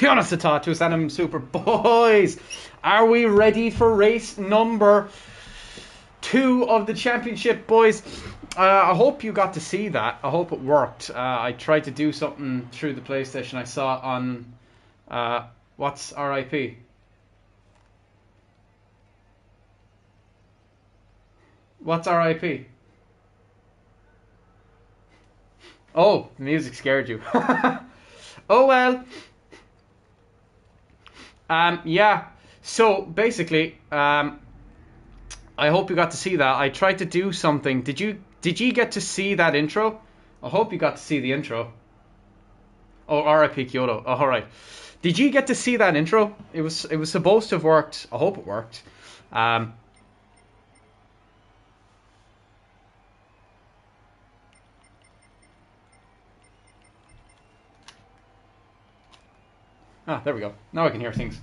Kia ora to Sanam Super Boys. Are we ready for race number 2 of the championship, boys? I hope you got to see that. I hope it worked. I tried to do something through the PlayStation I saw on what's RIP? What's RIP? Oh, the music scared you. Oh well. Yeah. So basically, I hope you got to see that. I tried to do something. Did you get to see that intro? I hope you got to see the intro. Oh, RIP Kyoto. Oh, all right. Did you get to see that intro? It was supposed to have worked. I hope it worked. There we go. Now I can hear things.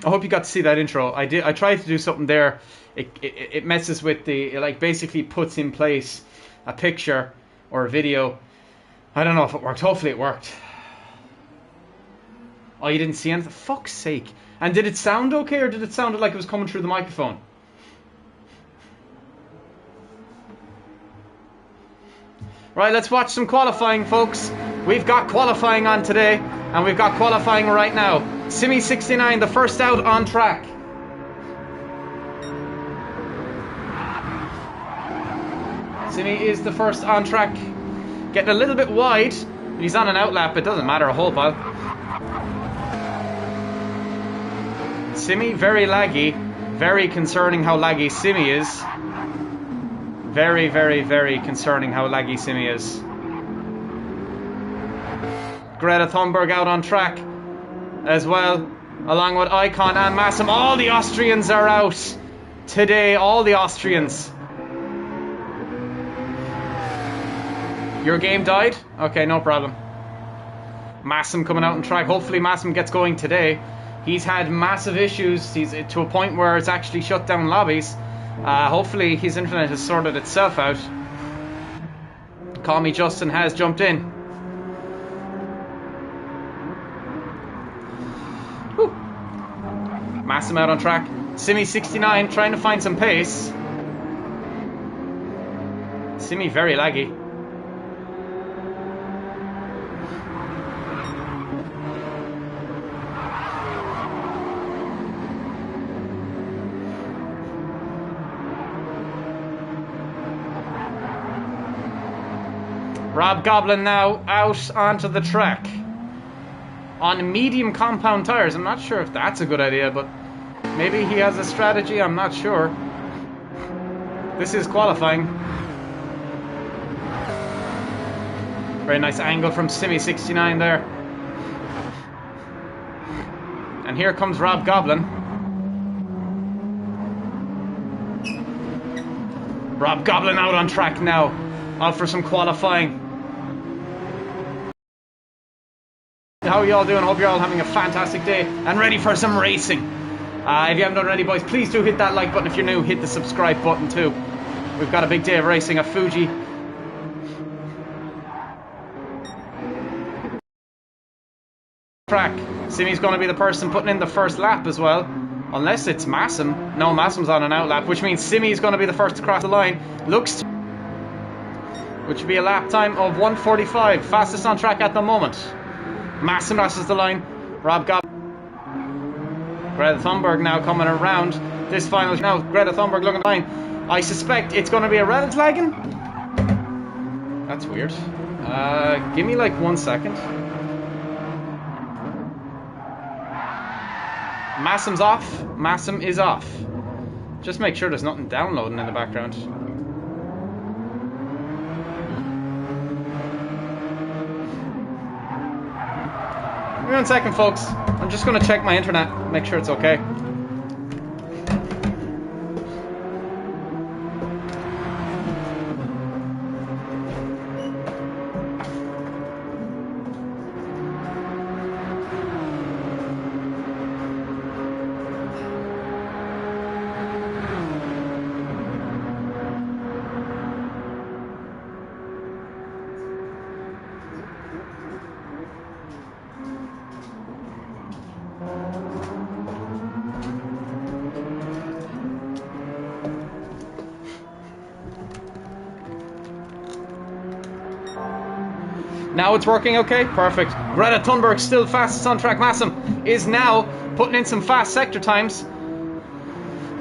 I hope you got to see that intro. I did. I tried to do something there. It messes with the. It like basically puts in place a picture or a video. I don't know if it worked. Hopefully it worked. Oh, you didn't see anything? For fuck's sake. And did it sound okay, or did it sound like it was coming through the microphone? Right, let's watch some qualifying, folks. We've got qualifying on today, and we've got qualifying right now. Simi69, the first out on track. Simi is the first on track. Getting a little bit wide. He's on an outlap, it doesn't matter a whole pile. Simi, very laggy. Very concerning how laggy Simi is. Very, very, very concerning how laggy Simi is. Greta Thunberg out on track as well, along with Icon and Massam. All the Austrians are out today, all the Austrians. Your game died? Okay, no problem. Massam coming out on track. Hopefully Massam gets going today. He's had massive issues. He's to a point where it's actually shut down lobbies. Hopefully his internet has sorted itself out. Call Me Justin has jumped in. Whew. Massam out on track. Simi69 trying to find some pace. Simi very laggy. Rob Goblin now out onto the track on medium compound tires. I'm not sure if that's a good idea, but maybe he has a strategy. I'm not sure. This is qualifying. Very nice angle from Simi69 there. And here comes Rob Goblin. Rob Goblin out on track now. Out for some qualifying. How are you all doing? Hope you're all having a fantastic day and ready for some racing. If you haven't done already, boys, please do hit that like button. If you're new, hit the subscribe button too. We've got a big day of racing at Fuji. Track. Simi's going to be the person putting in the first lap as well. Unless it's Massam. No, Massam's on an outlap, which means Simi's going to be the first to cross the line. Looks, which would be a lap time of 1:45. Fastest on track at the moment. Massam crosses the line. Rob Goblin. Greta Thunberg now coming around this final. Now Greta Thunberg looking fine. I suspect it's going to be a relative lagging. That's weird. Give me like 1 second. Massam's off. Massam is off. Just make sure there's nothing downloading in the background. Give me 1 second, folks. I'm just going to check my internet, make sure it's okay. Now it's working okay? Perfect. Greta Thunberg still fastest on track. Massam is now putting in some fast sector times.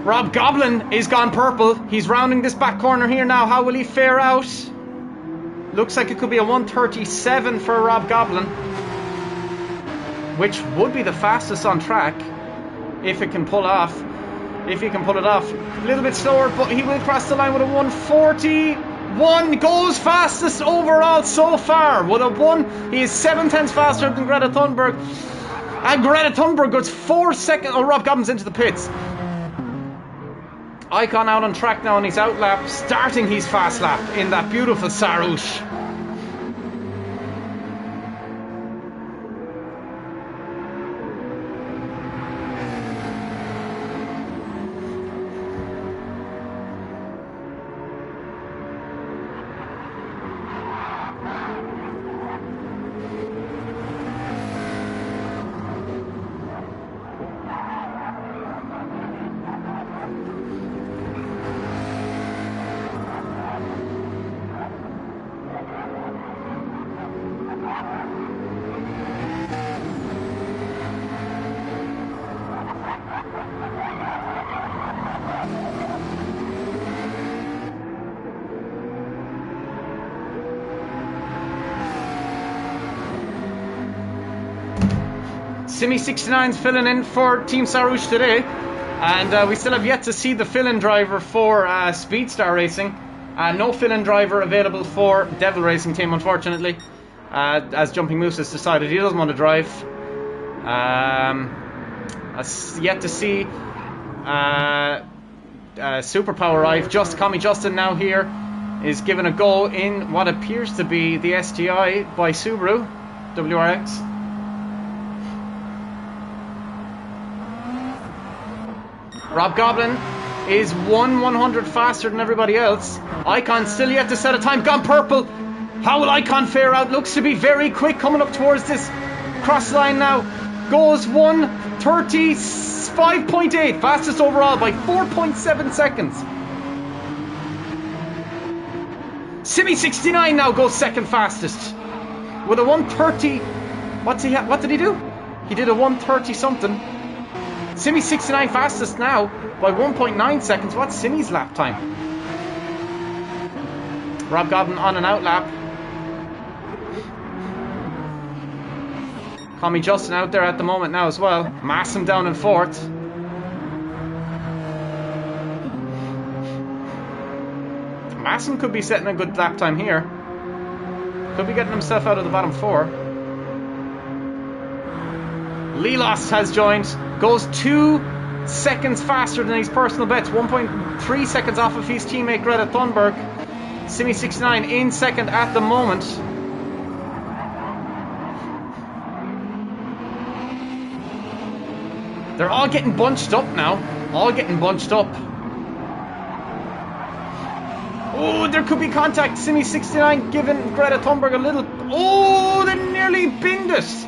Rob Goblin is gone purple. He's rounding this back corner here now. How will he fare out? Looks like it could be a 1:37 for Rob Goblin, which would be the fastest on track if it can pull off. If he can pull it off. A little bit slower, but he will cross the line with a 1:41. Goes fastest overall so far with a 1. He is 7/10 faster than Greta Thunberg. And Greta Thunberg goes 4 seconds. Oh, Rob Goblin's into the pits. Icon out on track now on his out lap, starting his fast lap in that beautiful Sarouche. Simi69's filling in for Team Sarouche today, and we still have yet to see the fill-in driver for Speedstar Racing. No fill-in driver available for Devil Racing Team, unfortunately, as Jumping Moose has decided he doesn't want to drive. Yet to see Superpower arrive. Commie Justin now here is given a go in what appears to be the STI by Subaru WRX. Rob Goblin is 1/100 faster than everybody else. Icon still yet to set a time. Gone purple. How will Icon fare out? Looks to be very quick coming up towards this cross line now. Goes 1:35.8. Fastest overall by 4.7 seconds. Simi69 now goes second fastest with a 1:30. What did he do? He did a 1:30 something. Simi69 fastest now by 1.9 seconds. What's Simi's lap time? Rob Goblin on an out lap. Commie Justin out there at the moment now as well. Massam down in fourth. Massam could be setting a good lap time here. Could be getting himself out of the bottom four. Lelos has joined. Goes 2 seconds faster than his personal best. 1.3 seconds off of his teammate Greta Thunberg. Simi69 in second at the moment. They're all getting bunched up now. All getting bunched up. Oh, there could be contact. Simi69 giving Greta Thunberg a little... Oh, they nearly binned it.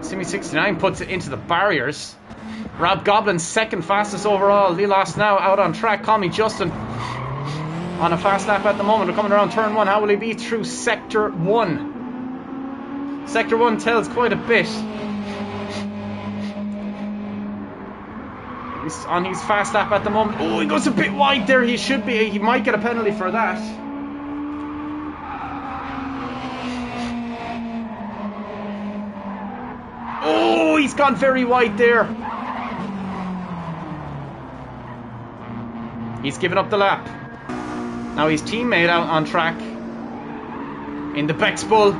Simi69 puts it into the barriers. Rob Goblin second fastest overall. Lelos now out on track. Commie Justin on a fast lap at the moment. They're coming around turn 1. How will he be through sector 1? Sector 1 tells quite a bit. He's on his fast lap at the moment. Oh, he goes a bit wide there. He should be. He might get a penalty for that. Oh, he's gone very wide there. He's given up the lap. Now his teammate out on track in the Bex Bull.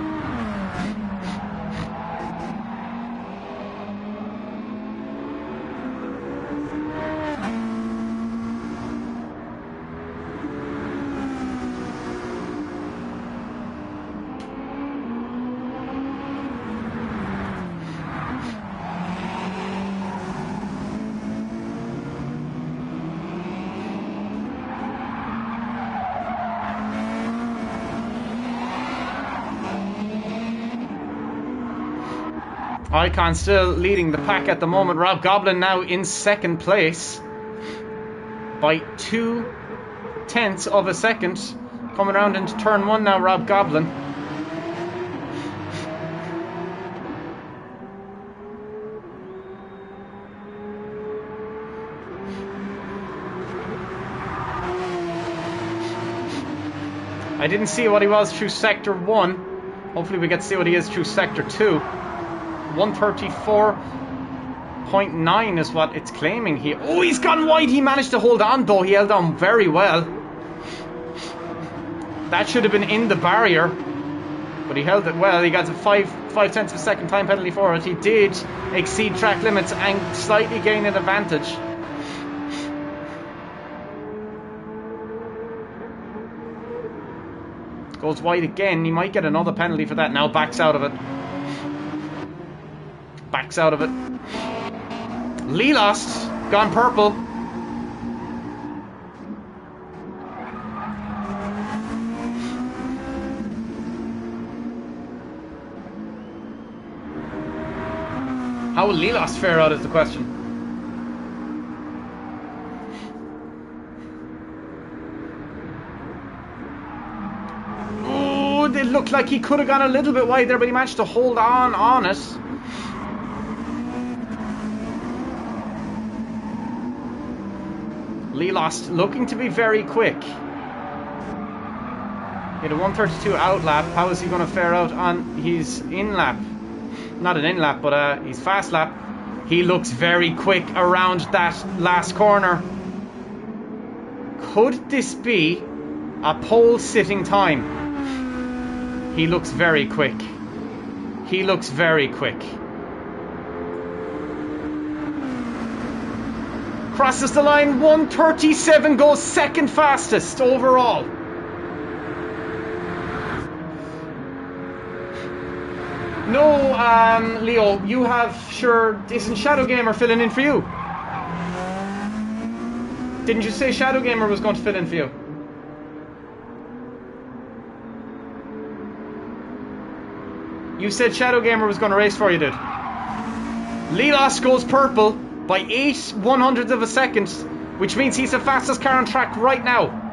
Icon still leading the pack at the moment. Rob Goblin now in second place by 0.2 of a second. Coming around into turn 1 now, Rob Goblin. I didn't see what he was through sector 1. Hopefully we get to see what he is through sector 2. 134.9 is what it's claiming here. Oh, he's gone wide. He managed to hold on though. He held on very well. That should have been in the barrier, but he held it well. He got a 5/10 of a second time penalty for it. He did exceed track limits and slightly gain an advantage. Goes wide again. He might get another penalty for that. Now backs out of it. Backs out of it. Lee lost. Gone purple. How will Lee lost fare out is the question. Oh, it looked like he could have gone a little bit wide there, but he managed to hold on it. Lee lost, looking to be very quick. He had a 132 out lap. How is he going to fare out on his in lap? Not an in lap, but his fast lap. He looks very quick around that last corner. Could this be a pole sitting time? He looks very quick. He looks very quick. Crosses the line, 137, goes second fastest overall. No, Leo, you have, sure, isn't Shadow Gamer filling in for you? Didn't you say Shadow Gamer was going to fill in for you? You said Shadow Gamer was going to race for you, dude. Lelos goes purple by 0.08 of a second, which means he's the fastest car on track right now.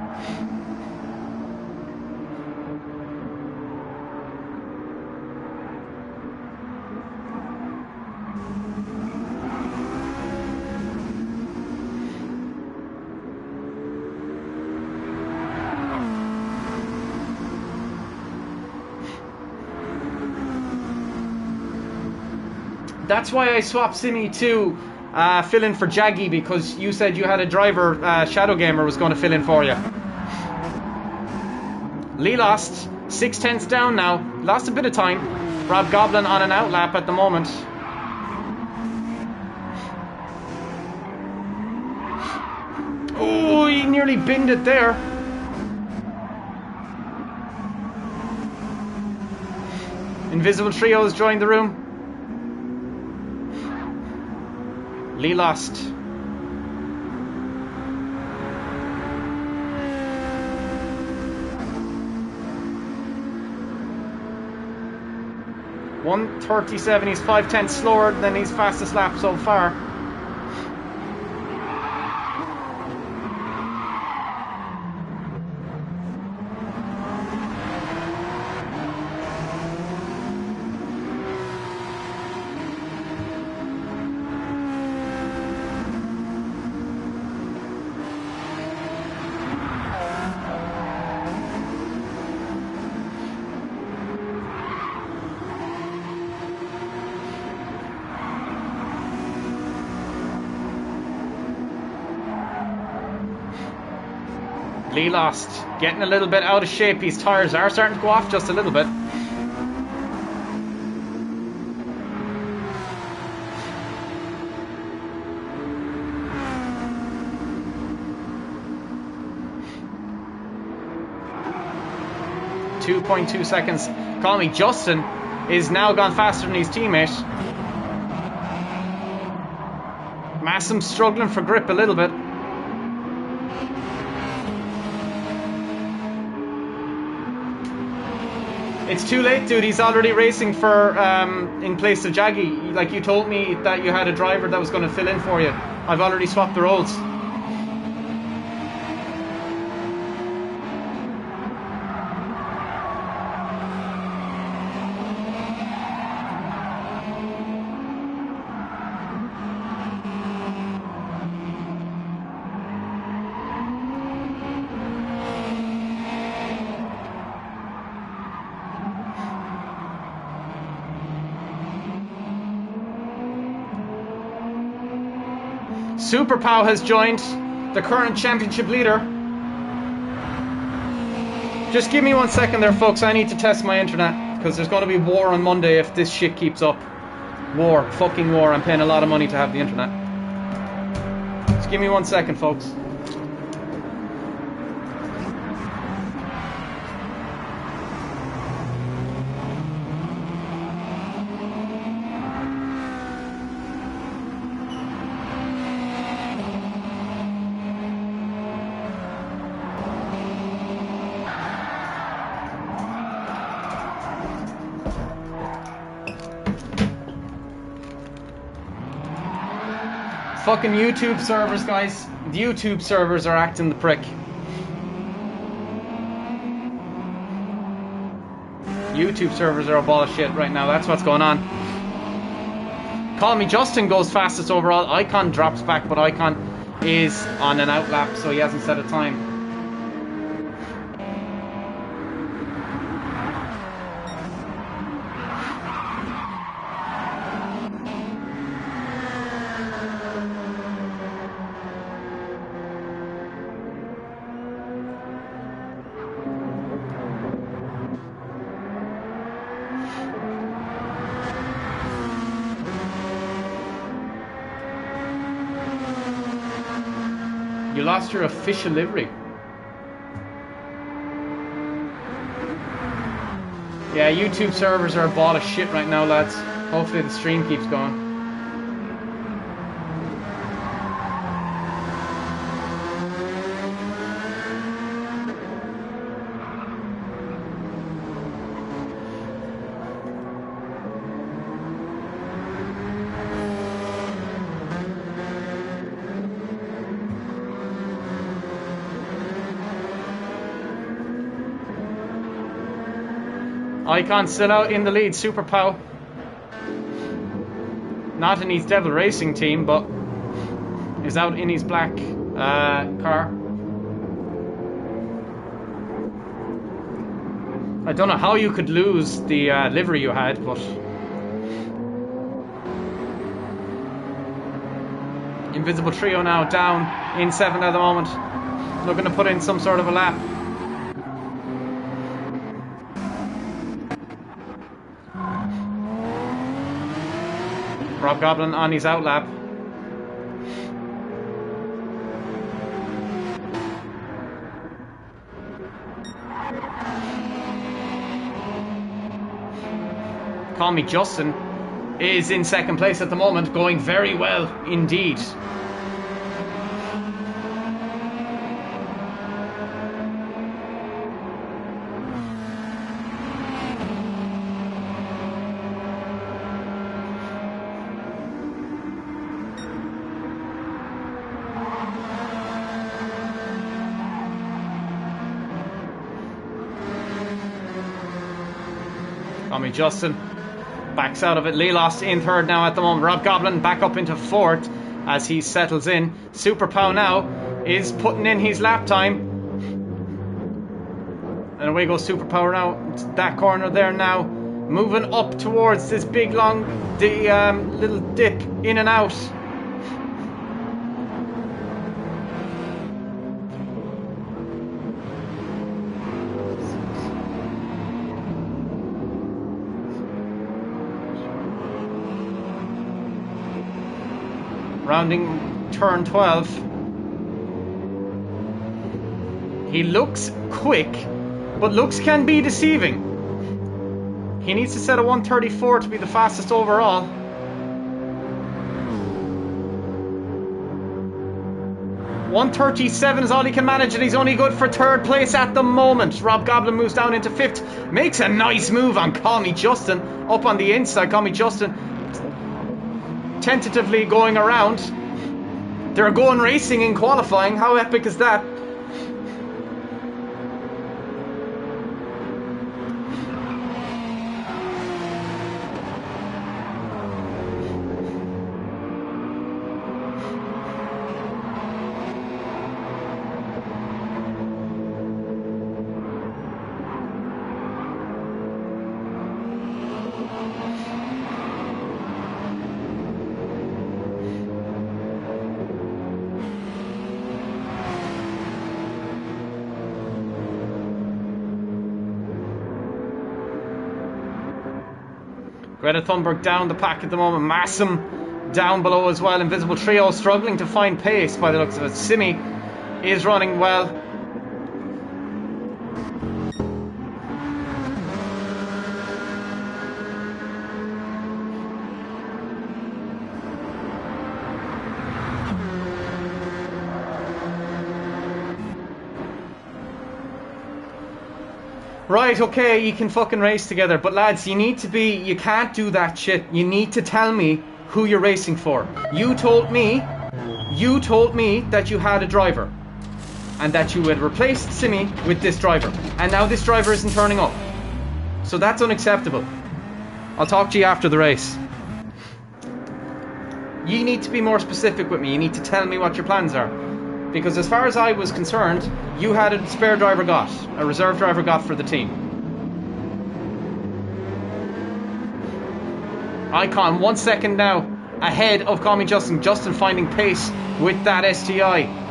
That's why I swapped Simi to fill in for Jaggy, because you said you had a driver, Shadow Gamer was going to fill in for you. Lee lost 0.6 down now, lost a bit of time. Rob Goblin on an out lap at the moment. Oh, he nearly binned it there. Invisible Trio has joined the room. Lee lost. .137, he's 0.5 slower than his fastest lap so far. Lee lost, getting a little bit out of shape. His tyres are starting to go off just a little bit. .2 seconds. Call me Justin is now gone faster than his teammate. Massam struggling for grip a little bit. It's too late, dude. He's already racing for in place of Jaggy. Like, you told me that you had a driver that was going to fill in for you. I've already swapped the roles. Super Pow has joined, the current championship leader. Just give me 1 second there, folks. I need to test my internet because there's going to be war on Monday if this shit keeps up. War, fucking war. I'm paying a lot of money to have the internet. Just give me 1 second, folks. Fucking YouTube servers, guys. The YouTube servers are acting the prick. YouTube servers are a ball of shit right now. That's what's going on. Call Me Justin goes fastest overall. Icon drops back, but Icon is on an out lap, so he hasn't set a time. You lost your official livery. Yeah, YouTube servers are a ball of shit right now, lads. Hopefully the stream keeps going. Icon still out in the lead, Super Pow. Not in his Devil Racing team, but is out in his black car. I don't know how you could lose the livery you had, but Invisible Trio now down in 7th at the moment, looking to put in some sort of a lap. Rob Goblin on his out lap. Call Me Justin is in 2nd place at the moment, going very well indeed. Tommy Justin backs out of it. Lelos in 3rd now at the moment. Rob Goblin back up into 4th as he settles in. Super Pow now is putting in his lap time. And away goes Super Power now. That corner there now. Moving up towards this big long little dip in and out. Rounding turn 12. He looks quick, but looks can be deceiving. He needs to set a 134 to be the fastest overall. 137 is all he can manage, and he's only good for third place at the moment. Rob Goblin moves down into fifth, makes a nice move on Call Me Justin, up on the inside. Call Me Justin tentatively going around. They're going racing in qualifying. How epic is that? Greta Thunberg down the pack at the moment. Massam down below as well. Invisible Trio struggling to find pace by the looks of it. Simi is running well. Right, okay, you can fucking race together, but lads, you can't do that shit. You need to tell me who you're racing for. You told me that you had a driver, and that you had replaced Simi with this driver, and now this driver isn't turning up. So that's unacceptable. I'll talk to you after the race. You need to be more specific with me. You need to tell me what your plans are. Because as far as I was concerned, you had a spare driver got, a reserve driver got for the team. Icon 1 second now ahead of Call Me Justin. Justin finding pace with that STI.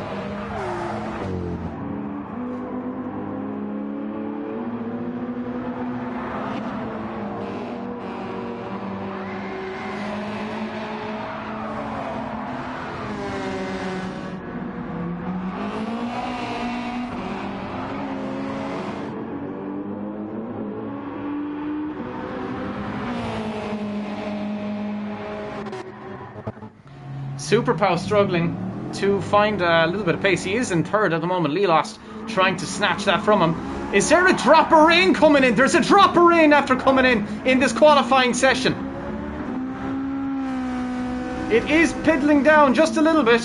Superpow struggling to find a little bit of pace. He is in third at the moment. Lelost trying to snatch that from him. Is there a drop of rain coming in? There's a drop of rain after coming in this qualifying session. It is piddling down just a little bit,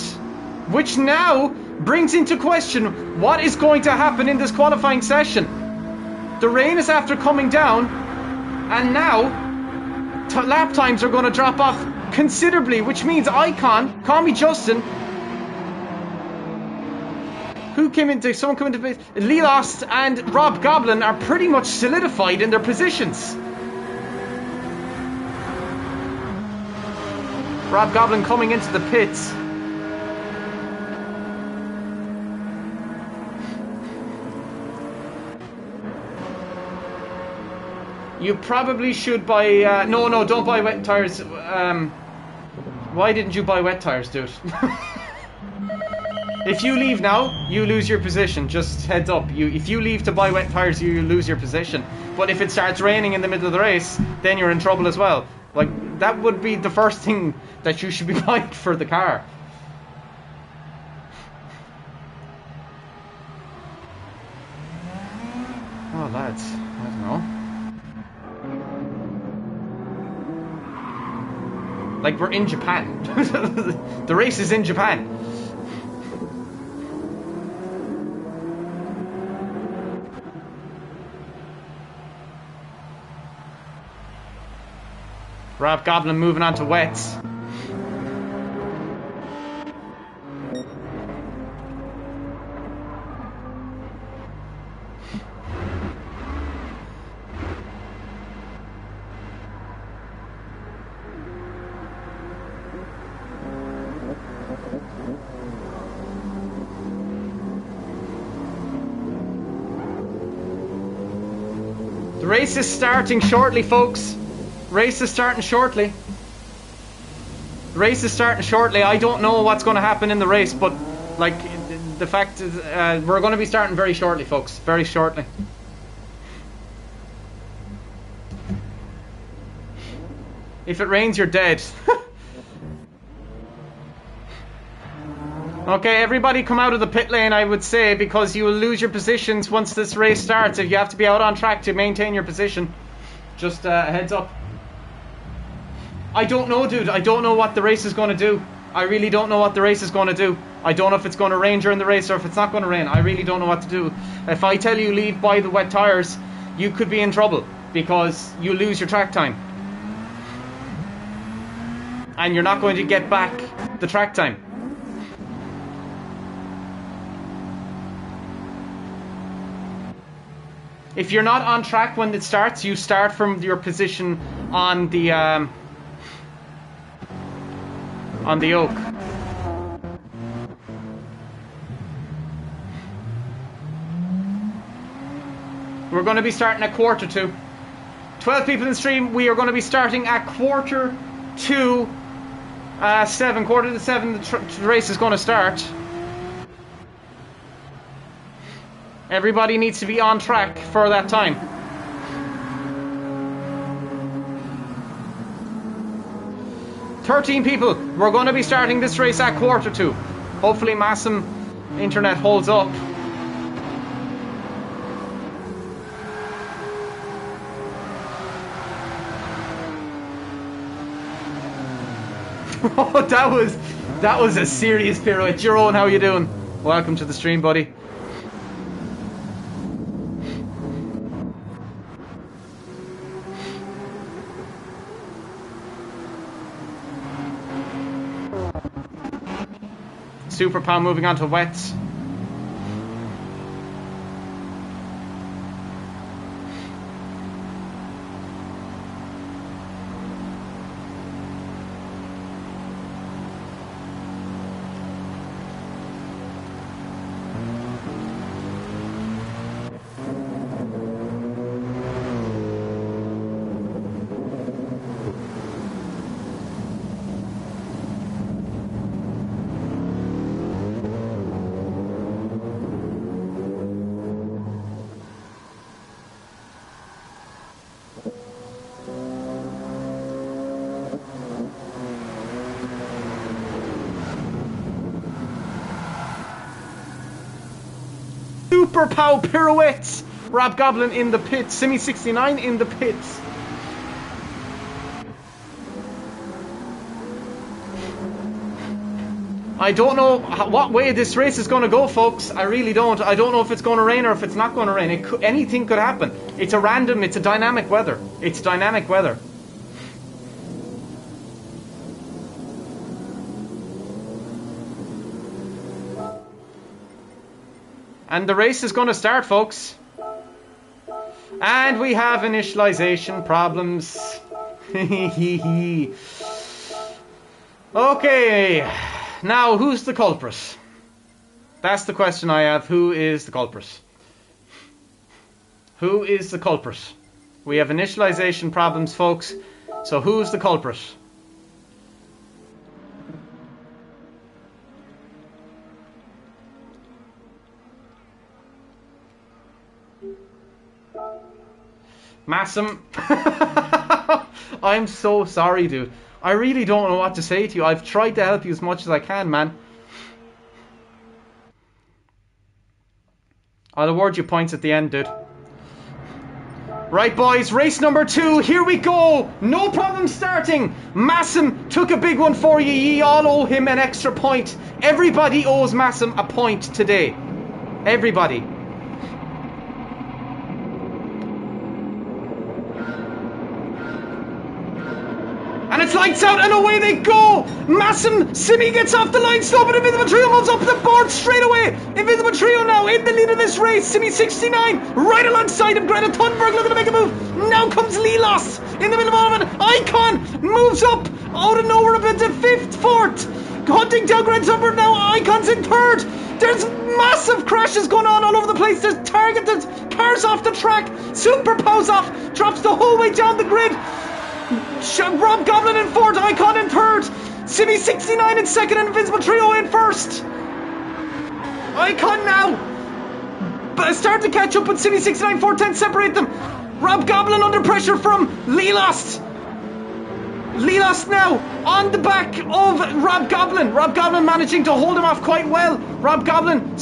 which now brings into question what is going to happen in this qualifying session. The rain is after coming down, and now lap times are going to drop off considerably, which means Icon, Call Me Justin, someone came into Lelost and Rob Goblin are pretty much solidified in their positions. Rob Goblin coming into the pits. You probably should buy... no, don't buy wet tires. Why didn't you buy wet tires, dude? If you leave now, you lose your position. Just heads up. If you leave to buy wet tires, you lose your position. But if it starts raining in the middle of the race, then you're in trouble as well. Like, that would be the first thing that you should be buying for the car. Oh, lads. I don't know. Like we're in Japan. The race is in Japan. Rob Goblin moving on to wets. The race is starting shortly, folks. Race is starting shortly. The race is starting shortly. I don't know what's going to happen in the race, but like the fact is, we're going to be starting very shortly, folks. Very shortly. If it rains, you're dead. Okay, everybody come out of the pit lane, I would say, because you will lose your positions once this race starts. If you have to be out on track to maintain your position. Just a heads up. I don't know, dude. I don't know what the race is going to do. I really don't know what the race is going to do. I don't know if it's going to rain during the race or if it's not going to rain. I really don't know what to do. If I tell you leave by the wet tyres, you could be in trouble because you lose your track time. And you're not going to get back the track time. If you're not on track when it starts, you start from your position on the oak. We're going to be starting at 2:45. 12 people in stream. We are going to be starting at 7:45. 7:45. The race is going to start. Everybody needs to be on track for that time. "13 people. We're going to be starting this race at 2:45. Hopefully Massam internet holds up. Oh, that was a serious pirouette. Jerome, how you doing? Welcome to the stream, buddy. Super Pound moving on to wets. Super Pow pirouettes. Rob Goblin in the pits. Simi 69 in the pits. I don't know what way this race is going to go, folks. I really don't. I don't know if it's going to rain or if it's not going to rain. Anything could happen. It's a dynamic weather. It's dynamic weather. And the race is going to start, folks. And we have initialization problems. Okay. Now, who's the culprit? That's the question I have. Who is the culprit? Who is the culprit? We have initialization problems, folks. So who's the culprit? Massam. I'm so sorry, dude. I really don't know what to say to you. I've tried to help you as much as I can, man. I'll award you points at the end, dude. Right, boys, race number 2. Here we go. No problem starting. Massam took a big one for you. Ye all owe him an extra point. Everybody owes Massam a point today. Everybody. And it's lights out and away they go! Massam, Simi gets off the line, stop it, Invisible Trio moves up the board straight away! Invisible Trio now in the lead of this race, Simi 69, right alongside him, Greta Thunberg looking to make a move! Now comes Lilos in the middle of it, Icon moves up out of nowhere up into 5th, 4th! Hunting down Greta Thunberg now, Icon's in 3rd! There's massive crashes going on all over the place, there's targeted cars off the track, Super Pow's off, drops the whole way down the grid! Rob Goblin in 4th, Icon in 3rd, Simi 69 in 2nd, and Invincible Trio in 1st. Icon now, but start to catch up with Simi 69, 410 separate them. Rob Goblin under pressure from Lilos. Lilas now on the back of Rob Goblin. Rob Goblin managing to hold him off quite well. Rob Goblin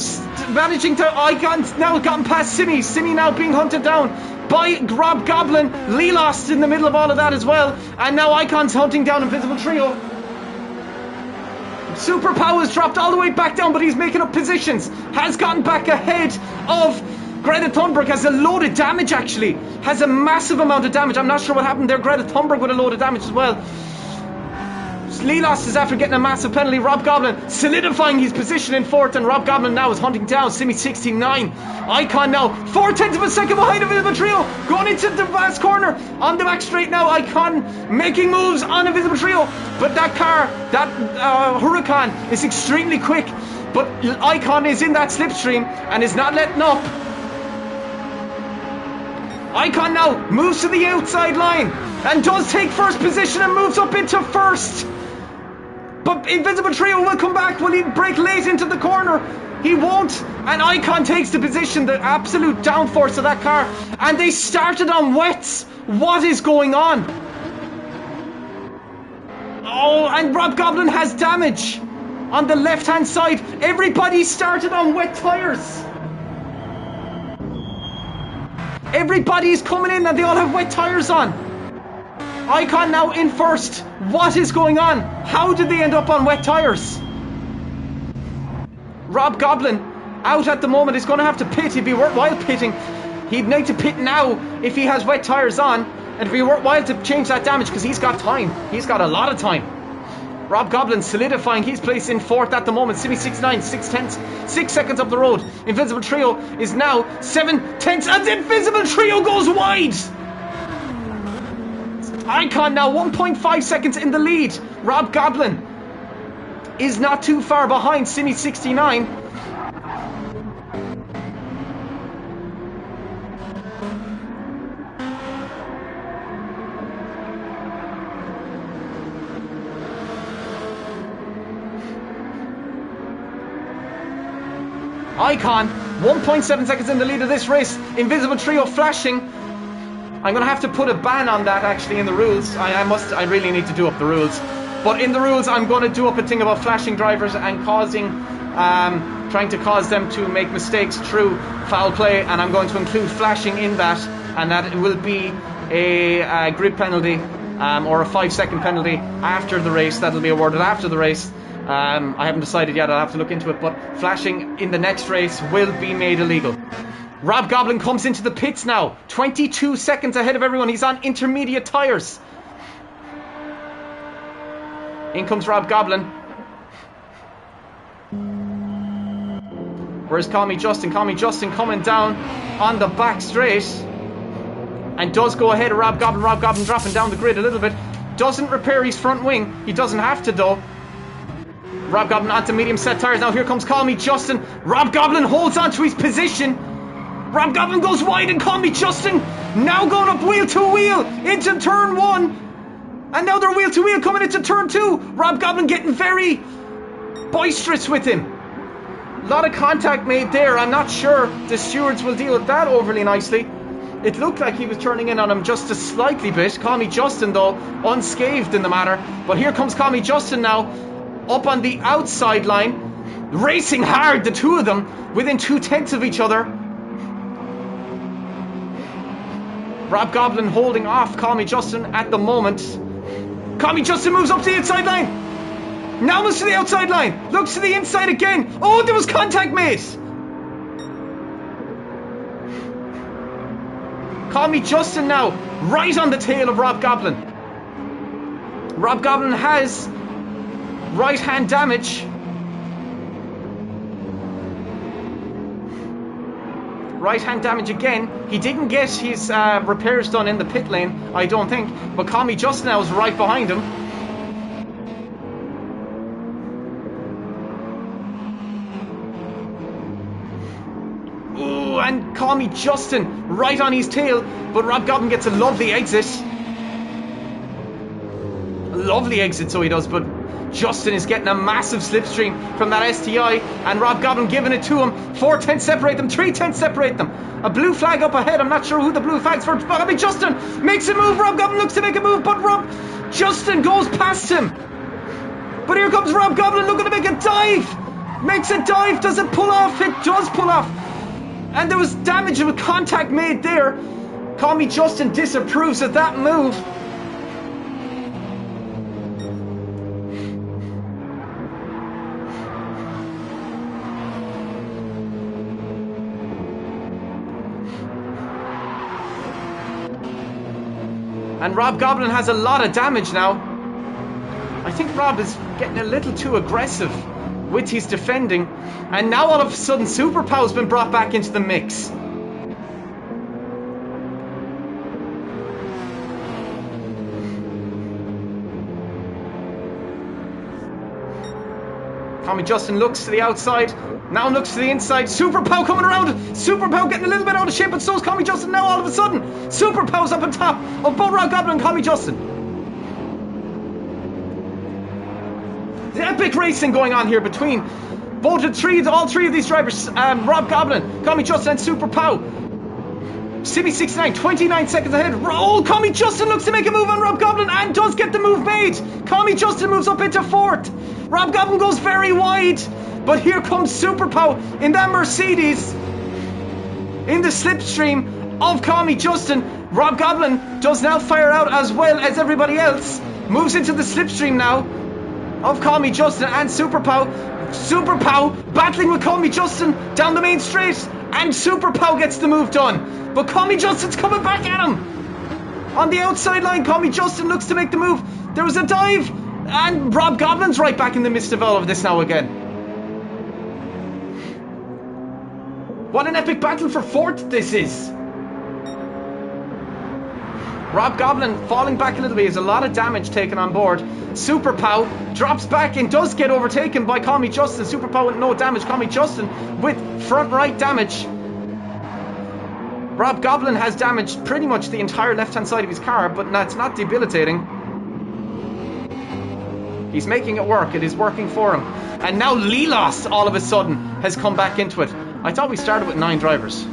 managing to... Icon's now gotten past Simi. Simi now being hunted down by Rob Goblin. Lilas in the middle of all of that as well. And now Icon's hunting down Invisible Trio. Superpower's dropped all the way back down, but he's making up positions. Has gotten back ahead of Greta Thunberg. Has a load of damage, actually. Has a massive amount of damage. I'm not sure what happened there. Greta Thunberg with a load of damage as well. Lilas is after getting a massive penalty. Rob Goblin solidifying his position in fourth, and Rob Goblin now is hunting down Simi 69. Icon now 4/10 of a second behind Invisible Trio, going into the last corner on the back straight now. Icon making moves on Invisible Trio, but that car, that Huracan is extremely quick, but Icon is in that slipstream and is not letting up. Icon now moves to the outside line and does take first position and moves up into first. But Invisible Trio will come back. Will he break late into the corner? He won't. And Icon takes the position, the absolute downforce of that car. And they started on wets. What is going on? Oh, and Rob Goblin has damage on the left-hand side. Everybody started on wet tyres. Everybody's coming in and they all have wet tyres on. Icon now in first. What is going on? How did they end up on wet tyres? Rob Goblin out at the moment. Is going to have to pit. It'd be worthwhile pitting. He'd need to pit now if he has wet tyres on. And it'd be worthwhile to change that damage because he's got time. He's got a lot of time. Rob Goblin solidifying his place in fourth at the moment. Simi 69, 6 seconds up the road. Invisible Trio is now 7/10, and the Invisible Trio goes wide. Icon now 1.5 seconds in the lead. Rob Goblin is not too far behind Simi 69. Icon 1.7 seconds in the lead of this race. Invisible Trio flashing. I'm going to have to put a ban on that actually in the rules. I really need to do up the rules. But in the rules I'm going to do up a thing about flashing drivers and trying to cause them to make mistakes through foul play, and I'm going to include flashing in that, and that it will be a grid penalty or a 5-second penalty after the race. That'll be awarded after the race. I haven't decided yet, I'll have to look into it, but flashing in the next race will be made illegal. Rob Goblin comes into the pits now, 22 seconds ahead of everyone. He's on intermediate tyres. In comes Rob Goblin. Where's Call Me Justin? Call Me Justin coming down on the back straight and does go ahead of Rob Goblin. Rob Goblin dropping down the grid a little bit. Doesn't repair his front wing. He doesn't have to though. Rob Goblin onto medium set tyres. Now here comes Call Me Justin. Rob Goblin holds on to his position. Rob Goblin goes wide, and Call Me Justin now going up wheel to wheel into turn 1. And now they're wheel to wheel coming into turn 2. Rob Goblin getting very boisterous with him. A lot of contact made there. I'm not sure the stewards will deal with that overly nicely. It looked like he was turning in on him just a slightly bit. Call Me Justin though unscathed in the matter. But here comes Call Me Justin now up on the outside line, racing hard, the two of them within 2/10 of each other. Rob Goblin holding off Call Me Justin at the moment. Call Me Justin moves up to the outside line. Now moves to the outside line. Looks to the inside again. Oh, there was contact made. Call Me Justin now right on the tail of Rob Goblin. Rob Goblin has right hand damage. Right hand damage again. He didn't get his repairs done in the pit lane, I don't think. But Call Me Justin now is right behind him. Ooh, and Call Me Justin right on his tail. But Rob Goblin gets a lovely exit. A lovely exit, so he does. But Justin is getting a massive slipstream from that STI, and Rob Goblin giving it to him. 4/10 separate them, 3/10 separate them. A blue flag up ahead. I'm not sure who the blue flag's for. But I mean, Justin makes a move. Rob Goblin looks to make a move, but Justin goes past him. But here comes Rob Goblin looking to make a dive. Makes a dive. Does it pull off? It does pull off. And there was damage with contact made there. Call Me Justin disapproves of that move. And Rob Goblin has a lot of damage now. I think Rob is getting a little too aggressive with his defending. And now all of a sudden Super Pow's been brought back into the mix. Tommy Justin looks to the outside. Now looks to the inside. Super Pow coming around. Super Pow getting a little bit out of shape, but so is Tommy Justin now all of a sudden. Super Pow's up on top of both Rob Goblin and Tommy Justin. The epic racing going on here between all three of these drivers. Rob Goblin, Tommy Justin and Super Pow. Simi 69, 29 seconds ahead. Oh, Tommy Justin looks to make a move on Rob Goblin and does get the move made. Tommy Justin moves up into fourth. Rob Goblin goes very wide. But here comes Super Pow in that Mercedes. In the slipstream of Tommy Justin. Rob Goblin does now fire out as well as everybody else. Moves into the slipstream now of Tommy Justin and Super Pow. Super Pow battling with Tommy Justin down the main straight. And Super Pow gets the move done. But Tommy Justin's coming back at him. On the outside line, Tommy Justin looks to make the move. There was a dive. And Rob Goblin's right back in the midst of all of this now again. What an epic battle for fourth this is. Rob Goblin falling back a little bit. He has a lot of damage taken on board. Super Pow drops back and does get overtaken by Tommy Justin. Super Pow with no damage. Tommy Justin with front right damage. Rob Goblin has damaged pretty much the entire left-hand side of his car, but it's not debilitating. He's making it work. It is working for him. And now Lelos all of a sudden has come back into it. I thought we started with 9 drivers.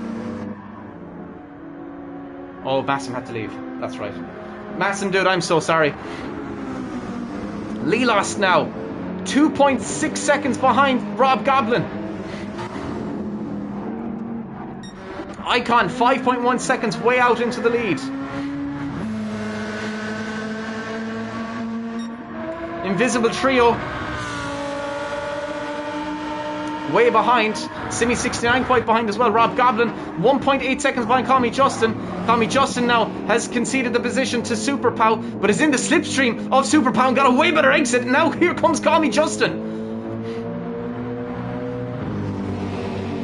Oh, Massim had to leave. That's right. Massim, dude, I'm so sorry. Lelos now 2.6 seconds behind Rob Goblin. Icon 5.1 seconds way out into the lead. Invisible Trio way behind. Simi 69 quite behind as well. Rob Goblin 1.8 seconds behind Tommy Justin. Tommy Justin now has conceded the position to Super Pow, but is in the slipstream of Super Pow and got a way better exit. And now here comes Tommy Justin.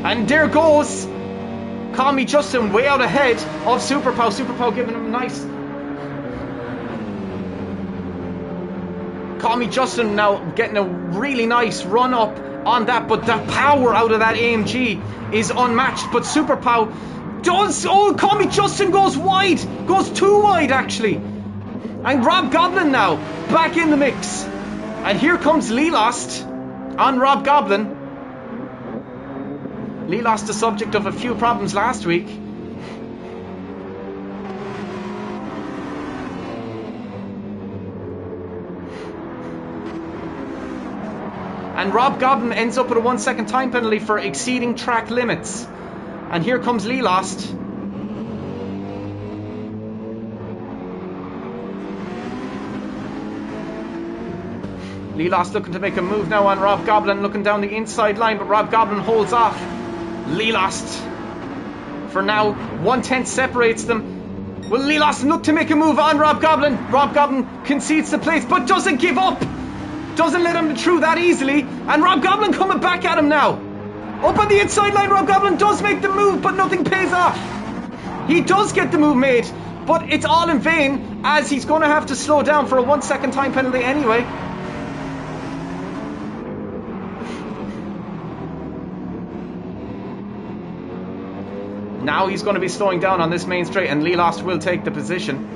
And there goes Tommy Justin way out ahead of Super Pow. Super Pow giving him a nice... Tommy Justin now getting a really nice run up on that, but the power out of that AMG is unmatched. But Super Pow does... Oh, Tommy Justin goes wide. Goes too wide, actually. And Rob Goblin now back in the mix. And here comes Lelost on Rob Goblin. Lelost, the subject of a few problems last week. And Rob Goblin ends up with a 1 second time penalty for exceeding track limits. And here comes Lelost. Lelost looking to make a move now on Rob Goblin, looking down the inside line, but Rob Goblin holds off Lelost. For now, 1/10 separates them. Will Lelost look to make a move on Rob Goblin? Rob Goblin concedes the place, but doesn't give up. Doesn't let him through that easily. And Rob Goblin coming back at him now. Up on the inside line, Rob Goblin does make the move, but nothing pays off. He does get the move made, but it's all in vain, as he's going to have to slow down for a 1 second time penalty anyway. Now he's going to be slowing down on this main straight, and Lelost will take the position.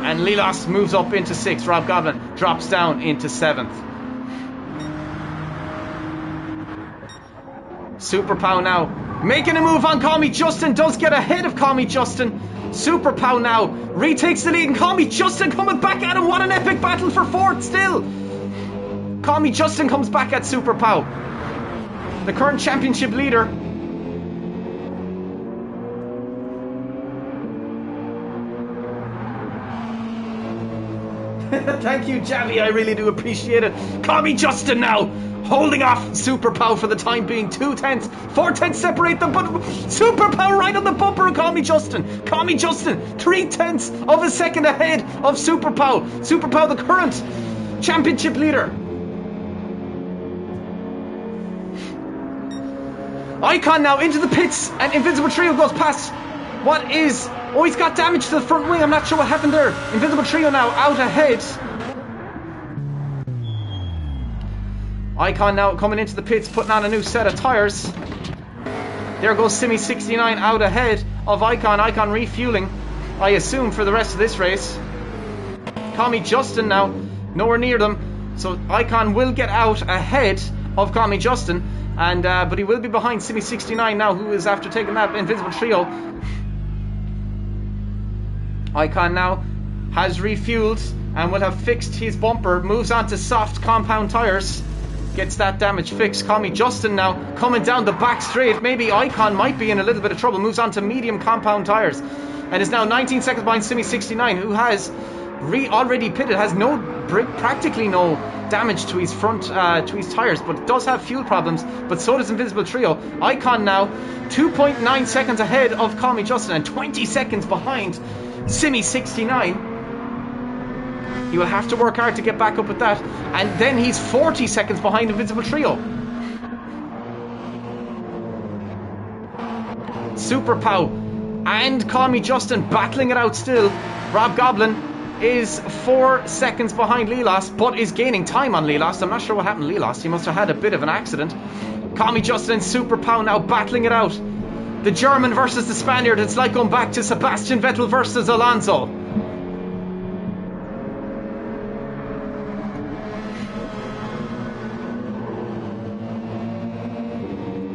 And Lilas moves up into 6th. Rob Goblin drops down into 7th. Super Pow now making a move on Call Me Justin. Does get ahead of Call Me Justin. Super Pow now retakes the lead, and Call Me Justin coming back at him. What an epic battle for 4th still. Call Me Justin comes back at Super Pow, the current championship leader. Thank you, Javi. I really do appreciate it. Call Me Justin now holding off Super Pow for the time being. 2 tenths, 4 tenths separate them, but Super Pow right on the bumper of Call Me Justin. Call Me Justin 3 tenths of a second ahead of Super Pow. Super Pow, the current championship leader. Icon now into the pits, and Invincible Trio goes past. What is... Oh, he's got damage to the front wing. I'm not sure what happened there. Invincible Trio now out ahead. Icon now coming into the pits, putting on a new set of tyres. There goes Simi69 out ahead of Icon. Icon refueling, I assume, for the rest of this race. Call Me Justin now nowhere near them, so Icon will get out ahead of Call Me Justin, and but he will be behind Simi69 now, who is after taking that Invincible Trio. Icon now has refueled and will have fixed his bumper, moves on to soft compound tyres, gets that damage fixed. Call Me Justin now coming down the back straight. Maybe Icon might be in a little bit of trouble, moves on to medium compound tyres, and is now 19 seconds behind Simi69, who has already pitted, has practically no damage to his front, to his tyres, but does have fuel problems, but so does Invincible Trio. Icon now 2.9 seconds ahead of Call Me Justin and 20 seconds behind Simi69. He will have to work hard to get back up with that, and then he's 40 seconds behind Invincible Trio. Super Pow and Call Me Justin battling it out still. Rob Goblin is 4 seconds behind Lilas, but is gaining time on Lilas. I'm not sure what happened to Lilas. He must have had a bit of an accident. Call Me Justin and Super Pow now battling it out. The German versus the Spaniard. It's like going back to Sebastian Vettel versus Alonso.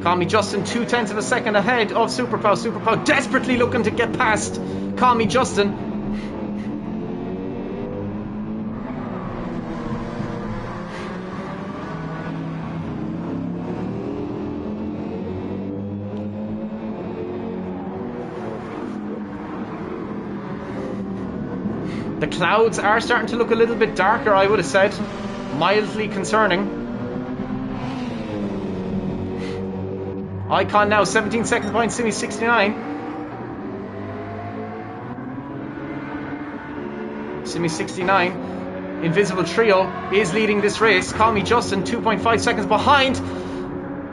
Call Me Justin 2 tenths of a second ahead of Super Pow. Super Pow desperately looking to get past Call Me Justin. The clouds are starting to look a little bit darker, I would have said. Mildly concerning. Icon now 17 seconds behind Simi69. Simi69. Invisible Trio is leading this race. Call Me Justin 2.5 seconds behind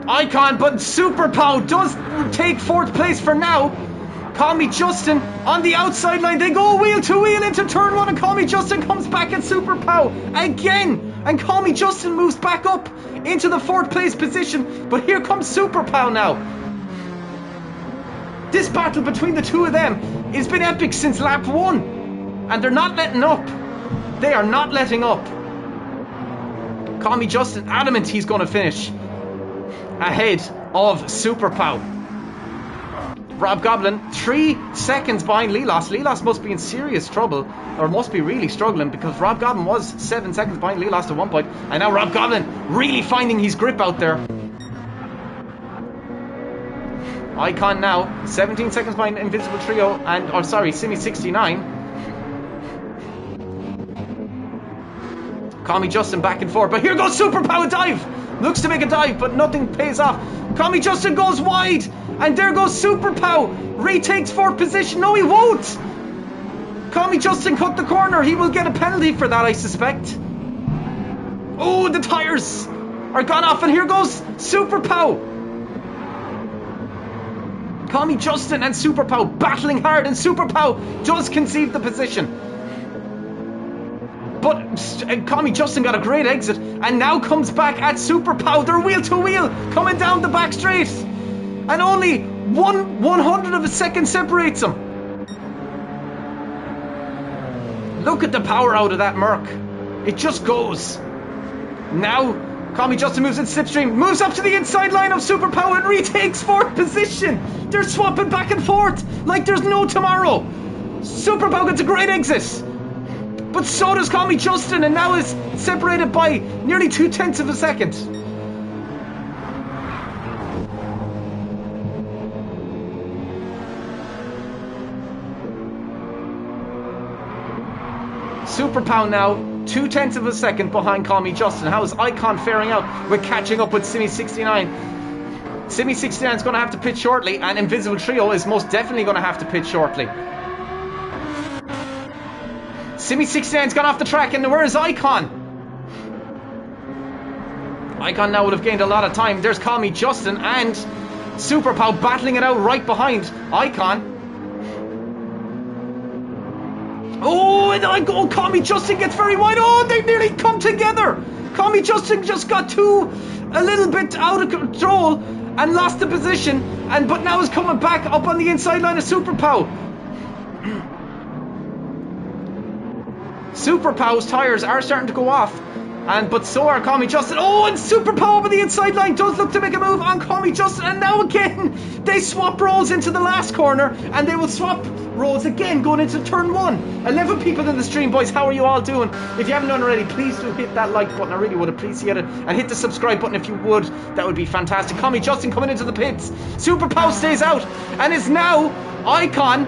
Icon, but Super Pow does take 4th place for now. Call Me Justin on the outside line. They go wheel to wheel into turn 1, and Call Me Justin comes back at Super Pow again. And Call Me Justin moves back up into the 4th place position. But here comes Super Pow now. This battle between the two of them has been epic since lap 1. And they're not letting up. They are not letting up. Call Me Justin adamant he's going to finish ahead of Super Pow. Rob Goblin 3 seconds behind Lilas. Lilas must be in serious trouble, or must be really struggling, because Rob Goblin was 7 seconds behind Lilas at one point, and now Rob Goblin really finding his grip out there. Icon now 17 seconds behind Invincible Trio and, or sorry, Simi69. Call Me Justin back and forth, but here goes Super Pow, a dive. Looks to make a dive, but nothing pays off. Call Me Justin goes wide, and there goes Super Pow. Retakes 4th position. No, he won't. Call Me Justin cut the corner. He will get a penalty for that, I suspect. Oh, the tyres are gone off, and here goes Super Pow. Call Me Justin and Super Pow battling hard, and Super Pow does concede the position. But Call Me Justin got a great exit, and now comes back at Super Pow. They're wheel to wheel coming down the back straight, and only 1/100 of a second separates them. Look at the power out of that Merc. It just goes. Now, Call Me Justin moves in slipstream, moves up to the inside line of Super Pow and retakes 4th position. They're swapping back and forth like there's no tomorrow. Super Pow gets a great exit. But so does Call Me Justin, and now is separated by nearly 0.2 of a second. Super Pow now 0.2 of a second behind Call Me Justin. How is Icon faring out with catching up with Simi69? Simi69 is going to have to pit shortly, and Invisible Trio is most definitely going to have to pit shortly. Simi69's gone off the track, and where is Icon? Icon now would have gained a lot of time. There's Call Me Justin and Super Pow battling it out right behind Icon. Oh, and Call Me Justin gets very wide. Oh, they nearly come together. Call Me Justin just got a little bit out of control and lost the position, but now is coming back up on the inside line of Super Pow. Super Pow's tyres are starting to go off, but so are Call Me Justin. Oh, and Super Pow over the inside line does look to make a move on Call Me Justin, and now again they swap roles into the last corner, and they will swap roles again going into turn 1. 11 people in the stream, boys. How are you all doing? If you haven't done already, please do hit that like button. I really would appreciate it, and hit the subscribe button if you would. That would be fantastic. Call Me Justin coming into the pits. Super Pow stays out and is now Icon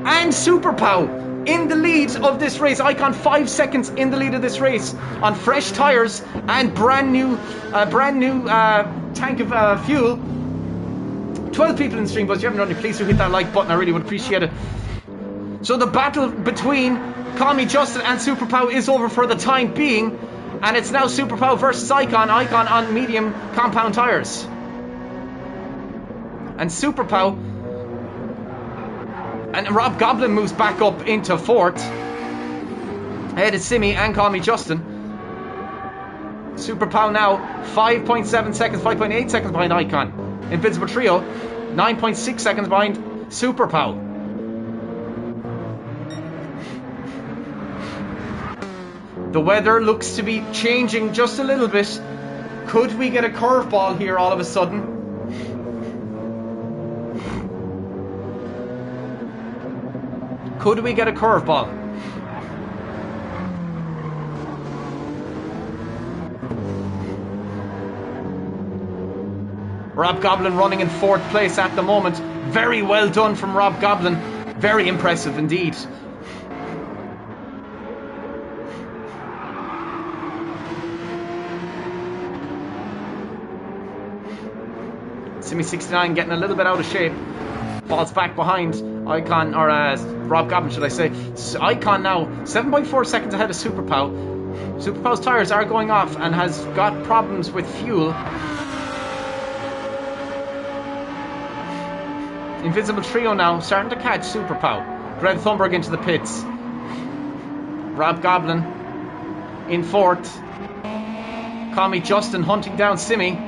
and Super Pow in the lead of this race. Icon 5 seconds in the lead of this race on fresh tyres and brand new tank of fuel. 12 people in the stream, but if you haven't done it, please do hit that like button. I really would appreciate it. So the battle between Call Me Justin and Super Pow is over for the time being, and it's now Super Pow versus Icon. Icon on medium compound tyres, and Super Pow. And Rob Goblin moves back up into 4th. Ahead is Simi and Call Me Justin. Super Pow now 5.7 seconds, 5.8 seconds behind Icon. Invincible Trio 9.6 seconds behind Super Pow. The weather looks to be changing just a little bit. Could we get a curveball here all of a sudden? Could we get a curveball? Rob Goblin running in 4th place at the moment. Very well done from Rob Goblin. Very impressive indeed. Simi69 getting a little bit out of shape. Falls back behind Icon, or Rob Goblin, should I say. Icon now 7.4 seconds ahead of Super Pow. Super Pow's tyres are going off and has got problems with fuel. Invisible Trio now starting to catch Super Pow. Greg Thunberg into the pits. Rob Goblin in 4th. Call Me Justin hunting down Simi.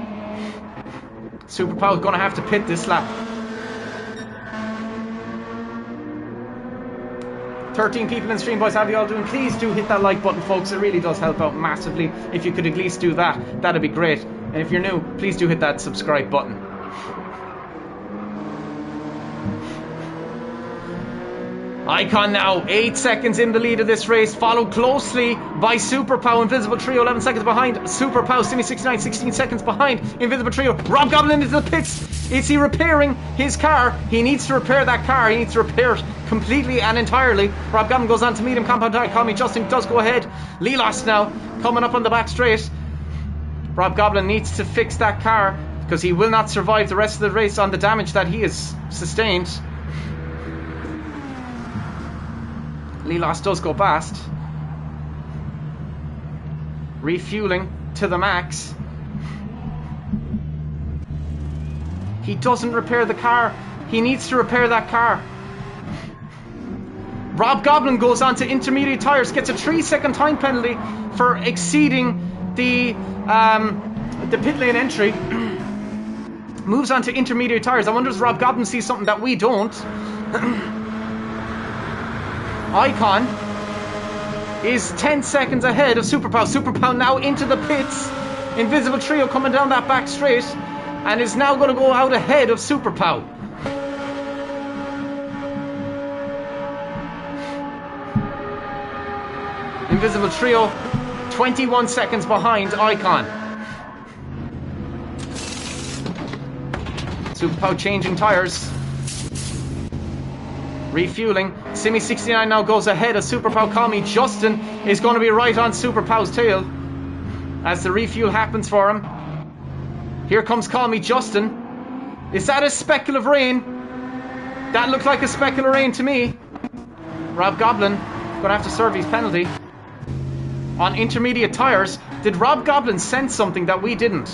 Super Pow is going to have to pit this lap. 13 people in the stream, boys. How are you all doing? Please do hit that like button, folks. It really does help out massively. If you could at least do that, that'd be great. And if you're new, please do hit that subscribe button. Icon now 8 seconds in the lead of this race, followed closely by Super Pow. Invisible Trio 11 seconds behind Super Pow. Simi69 16 seconds behind Invisible Trio. Rob Goblin into the pits. Is he repairing his car? He needs to repair that car. He needs to repair it completely and entirely. Rob Goblin goes on to medium compound tire. Call Me Justin does go ahead. Lilas now coming up on the back straight. Rob Goblin needs to fix that car because he will not survive the rest of the race on the damage that he has sustained. Lilas does go past. Refueling to the max. He doesn't repair the car. He needs to repair that car. Rob Goblin goes on to intermediate tyres, gets a 3-second time penalty for exceeding the pit lane entry. Moves on to intermediate tyres. I wonder if Rob Goblin sees something that we don't. Icon is 10 seconds ahead of Super Pow. Super Pow now into the pits. Invisible Trio coming down that back straight and is now going to go out ahead of Super Pow. Invisible Trio 21 seconds behind Icon. Super Pow changing tyres. Refueling. Simi 69 now goes ahead of Super Pow. Call Me Justin is going to be right on Super Pow's tail as the refuel happens for him. Here comes Call Me Justin. Is that a speckle of rain? That looked like a speckle of rain to me. Rob Goblin going to have to serve his penalty. On intermediate tyres, did Rob Goblin sense something that we didn't?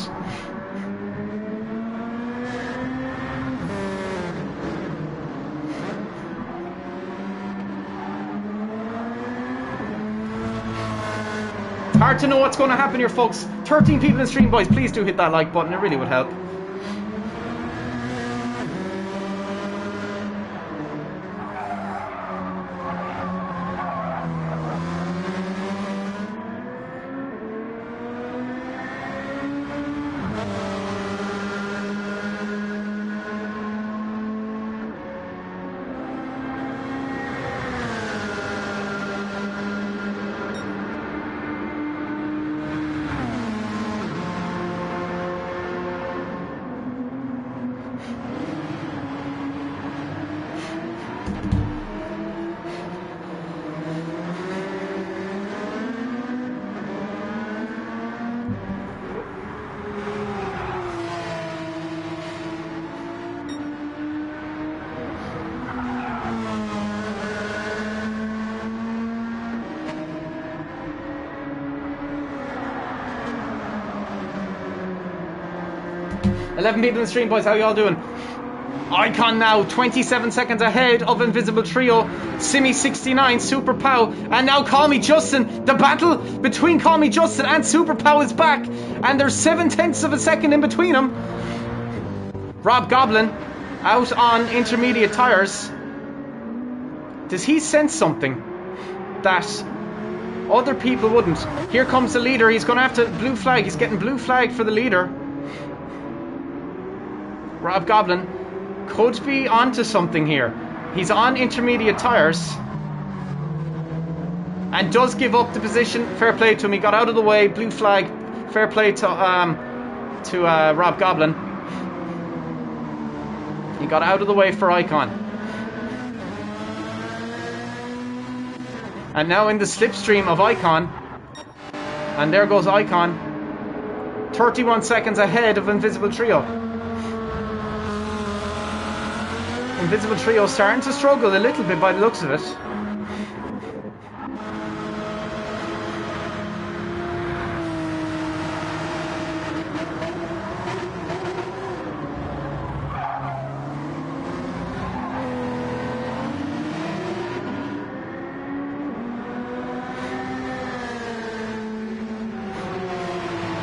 Hard to know what's going to happen here, folks. 13 people in the stream, boys. Please do hit that like button. It really would help. Eleven people in the stream, boys. How y'all doing? Icon now 27 seconds ahead of Invisible Trio. Simi 69, Super Pow, and now Call Me Justin. The battle between Call Me Justin and Super Pow is back, and there's 7/10 of a second in between them. Rob Goblin out on intermediate tyres. Does he sense something that other people wouldn't? Here comes the leader. He's going to have to blue flag. He's getting blue flag for the leader. Rob Goblin could be onto something here. He's on intermediate tyres and does give up the position. Fair play to him. He got out of the way. Blue flag. Fair play to Rob Goblin. He got out of the way for Icon. And now in the slipstream of Icon. And there goes Icon. 31 seconds ahead of Invisible Trio. Invisible Trio starting to struggle a little bit by the looks of it.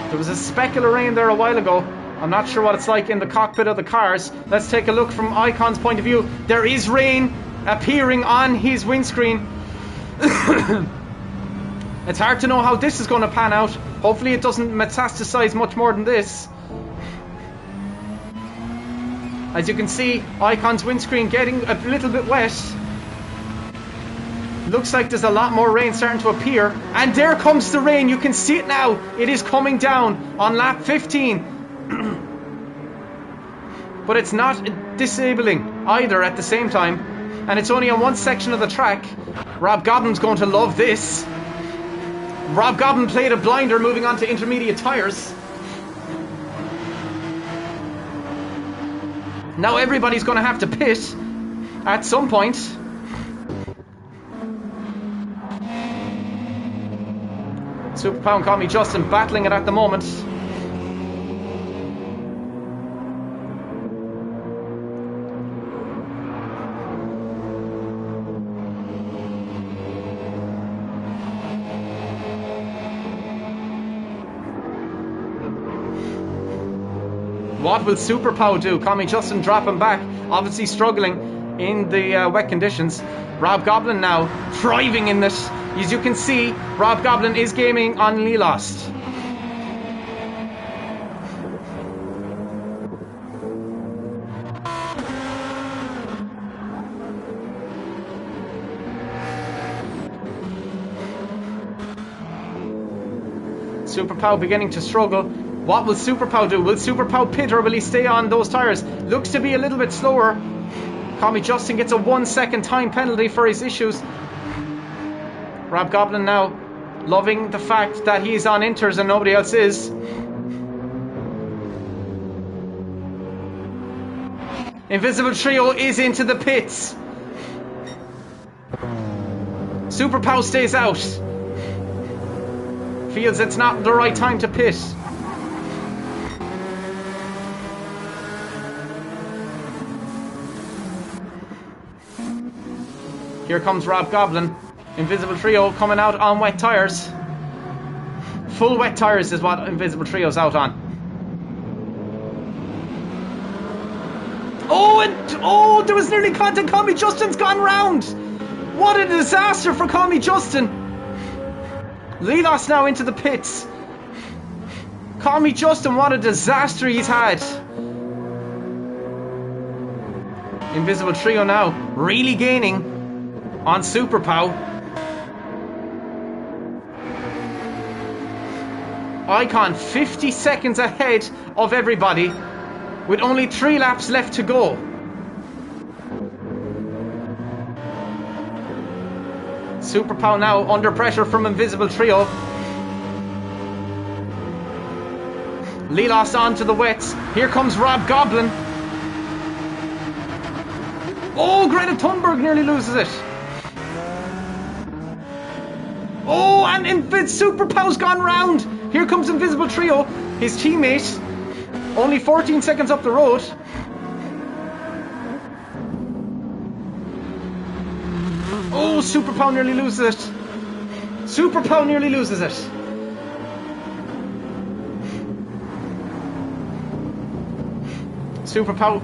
There was a speckle of rain there a while ago. I'm not sure what it's like in the cockpit of the cars. Let's take a look from Icon's point of view. There is rain appearing on his windscreen. It's hard to know how this is going to pan out. Hopefully it doesn't metastasize much more than this. As you can see, Icon's windscreen getting a little bit wet. Looks like there's a lot more rain starting to appear. And there comes the rain. You can see it now. It is coming down on lap 15. But it's not disabling either at the same time. And it's only on one section of the track. Rob Goblin's going to love this. Rob Goblin played a blinder moving on to intermediate tyres. Now everybody's going to have to pit at some point. Super Pow and Call Me Justin battling it at the moment. What will Super Pow do? Call Me Justin dropping back, obviously struggling in the wet conditions. Rob Goblin now thriving in this. As you can see, Rob Goblin is gaming on Lelost. Super Pow beginning to struggle. What will Super Pow do? Will Super Pow pit or will he stay on those tyres? Looks to be a little bit slower. Call Me Justin gets a 1 second time penalty for his issues. Rob Goblin now loving the fact that he's on inters and nobody else is. Invisible Trio is into the pits. Super Pow stays out. Feels it's not the right time to pit. Here comes Rob Goblin. Invisible Trio coming out on wet tyres. Full wet tyres is what Invisible Trio's out on. Oh, there was nearly contact. Call Me Justin's gone round. What a disaster for Call Me Justin. Lelos now into the pits. Call Me Justin, what a disaster he's had. Invisible Trio now really gaining on Super Pow. Icon 50 seconds ahead of everybody with only 3 laps left to go. Super Pow now under pressure from Invisible Trio. Lelos on to the wets. Here comes Rob Goblin. Oh, Greta Thunberg nearly loses it. Oh, and Super Pow's gone round. Here comes Invisible Trio, his teammate. Only 14 seconds up the road. Oh, Super Pow nearly loses it. Super Pow nearly loses it. Super Pow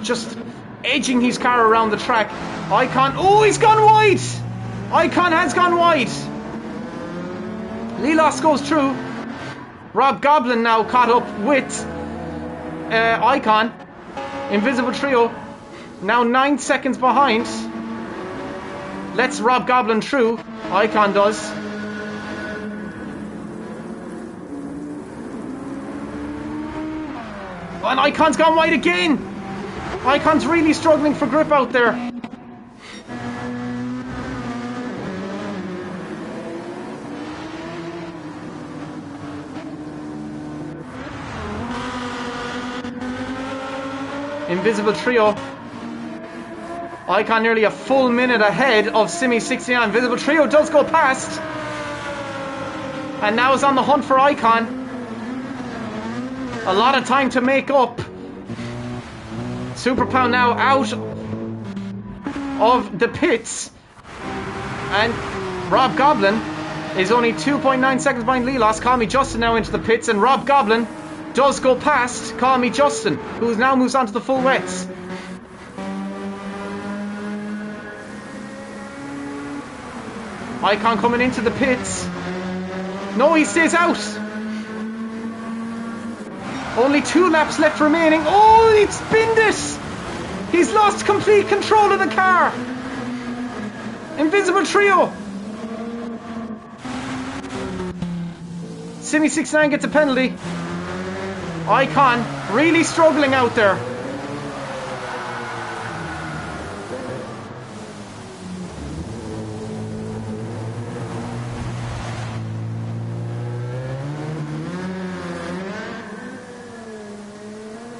just edging his car around the track. Icon, oh, he's gone wide. Icon has gone wide. Lelos goes through. Rob Goblin now caught up with Icon. Invisible Trio now 9 seconds behind. Lets Rob Goblin through. Icon does. And Icon's gone wide again. Icon's really struggling for grip out there. Invisible Trio. Icon nearly a full minute ahead of Simi69. Invisible Trio does go past. And now is on the hunt for Icon. A lot of time to make up. Super Pow now out of the pits. And Rob Goblin is only 2.9 seconds behind Lelos. Call Me Justin now into the pits. And Rob Goblin does go past Call Me Justin, who now moves on to the full wets. Icon coming into the pits. No, he stays out. Only 2 laps left remaining. Oh, he's spinned it. He's lost complete control of the car. Invisible Trio. Simi69 gets a penalty. Icon really struggling out there.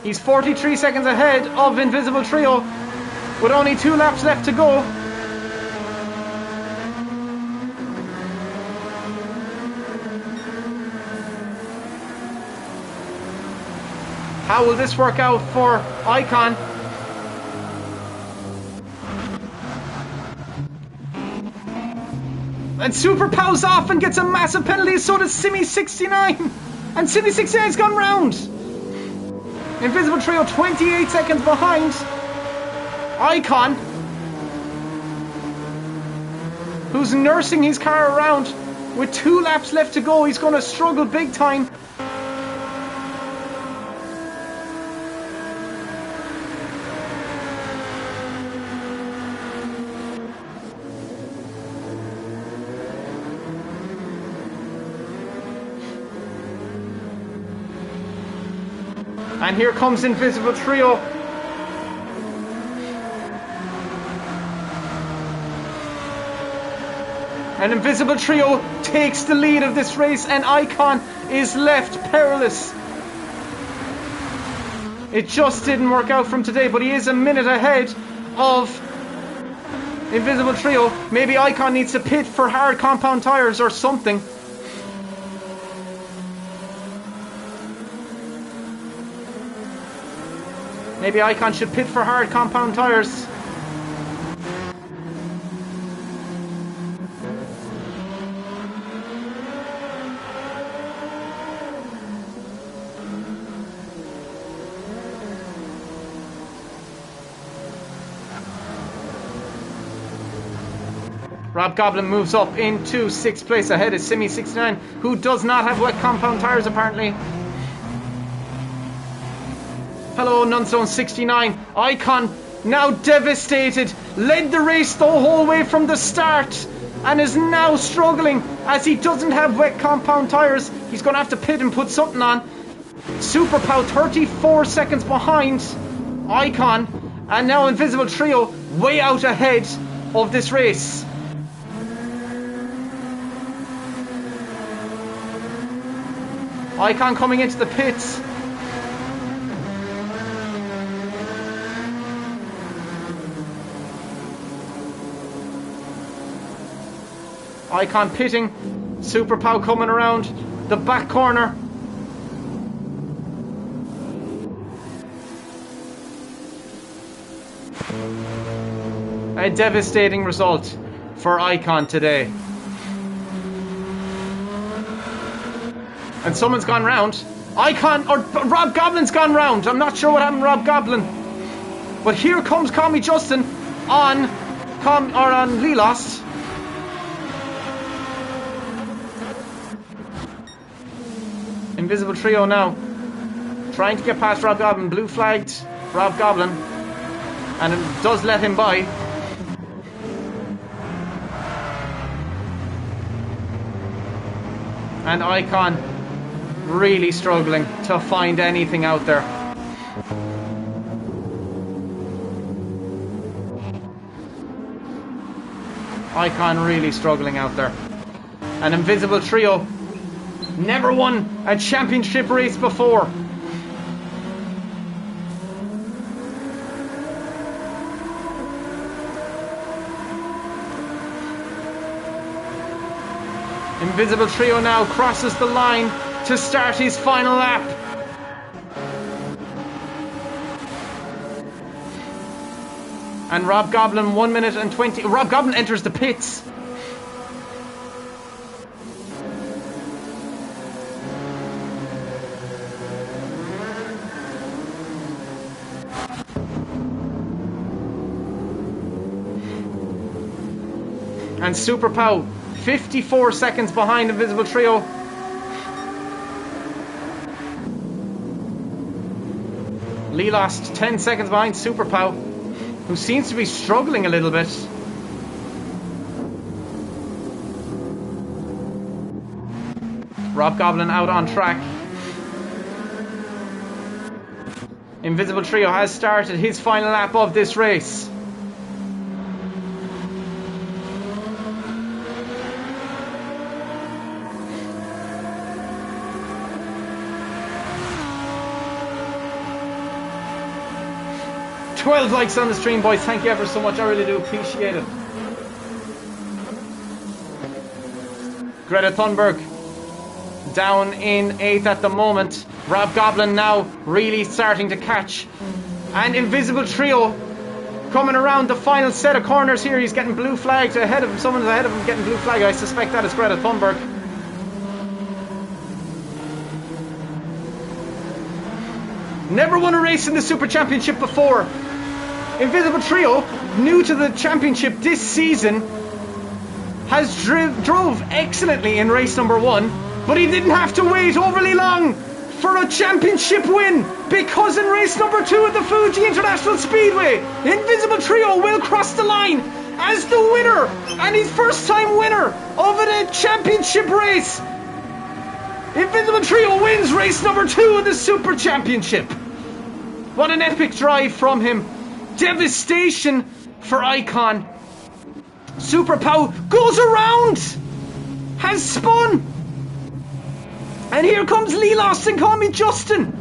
He's 43 seconds ahead of Invisible Trio with only 2 laps left to go. How will this work out for Icon? And Super Pow's off and gets a massive penalty, so does Simi69. And Simi69's gone round. Invisible Trio 28 seconds behind. Icon who's nursing his car around. With 2 laps left to go, he's going to struggle big time. And here comes Invisible Trio. And Invisible Trio takes the lead of this race, and Icon is left perilous. It just didn't work out from today, but he is a minute ahead of Invisible Trio. Maybe Icon needs to pit for hard compound tyres or something. Maybe Icon should pit for hard compound tyres. Rob Goblin moves up into 6th place ahead of Simi69, who does not have wet compound tyres apparently. Hello, Nunstone69. Icon, now devastated, led the race the whole way from the start and is now struggling as he doesn't have wet compound tyres. He's going to have to pit and put something on. Super Pow 34 seconds behind Icon, and now Invisible Trio way out ahead of this race. Icon coming into the pits. Icon pitting, Super Pow coming around the back corner. A devastating result for Icon today. And someone's gone round. Icon, or Rob Goblin's gone round. I'm not sure what happened to Rob Goblin. But here comes Call Me Justin on Lilost. Invisible Trio now trying to get past Rob Goblin. Blue flagged Rob Goblin, and it does let him by. And Icon really struggling to find anything out there. Icon really struggling out there. An Invisible Trio never won a championship race before. Invisible Trio now crosses the line to start his final lap. And Rob Goblin 1 minute and 20. Rob Goblin enters the pits. And Super Pow 54 seconds behind Invisible Trio. Lilost 10 seconds behind Super Pow, who seems to be struggling a little bit. Rob Goblin out on track. Invisible Trio has started his final lap of this race. $12 likes on the stream, boys. Thank you ever so much. I really do appreciate it. Greta Thunberg down in 8th at the moment. Rob Goblin now really starting to catch. And Invisible Trio coming around the final set of corners here. He's getting blue flagged ahead of him. Someone's ahead of him getting blue flagged. I suspect that is Greta Thunberg. Never won a race in the Super Championship before. Invisible Trio, new to the championship this season. has drove excellently in race number 1, but he didn't have to wait overly long for a championship win, because in race number 2 at the Fuji International Speedway, Invisible Trio will cross the line as the winner and his first time winner of a championship race. Invisible Trio wins race number 2 of the Super Championship. What an epic drive from him. Devastation for Icon. Super Pow goes around, has spun, and here comes Lelos and Call Me Justin.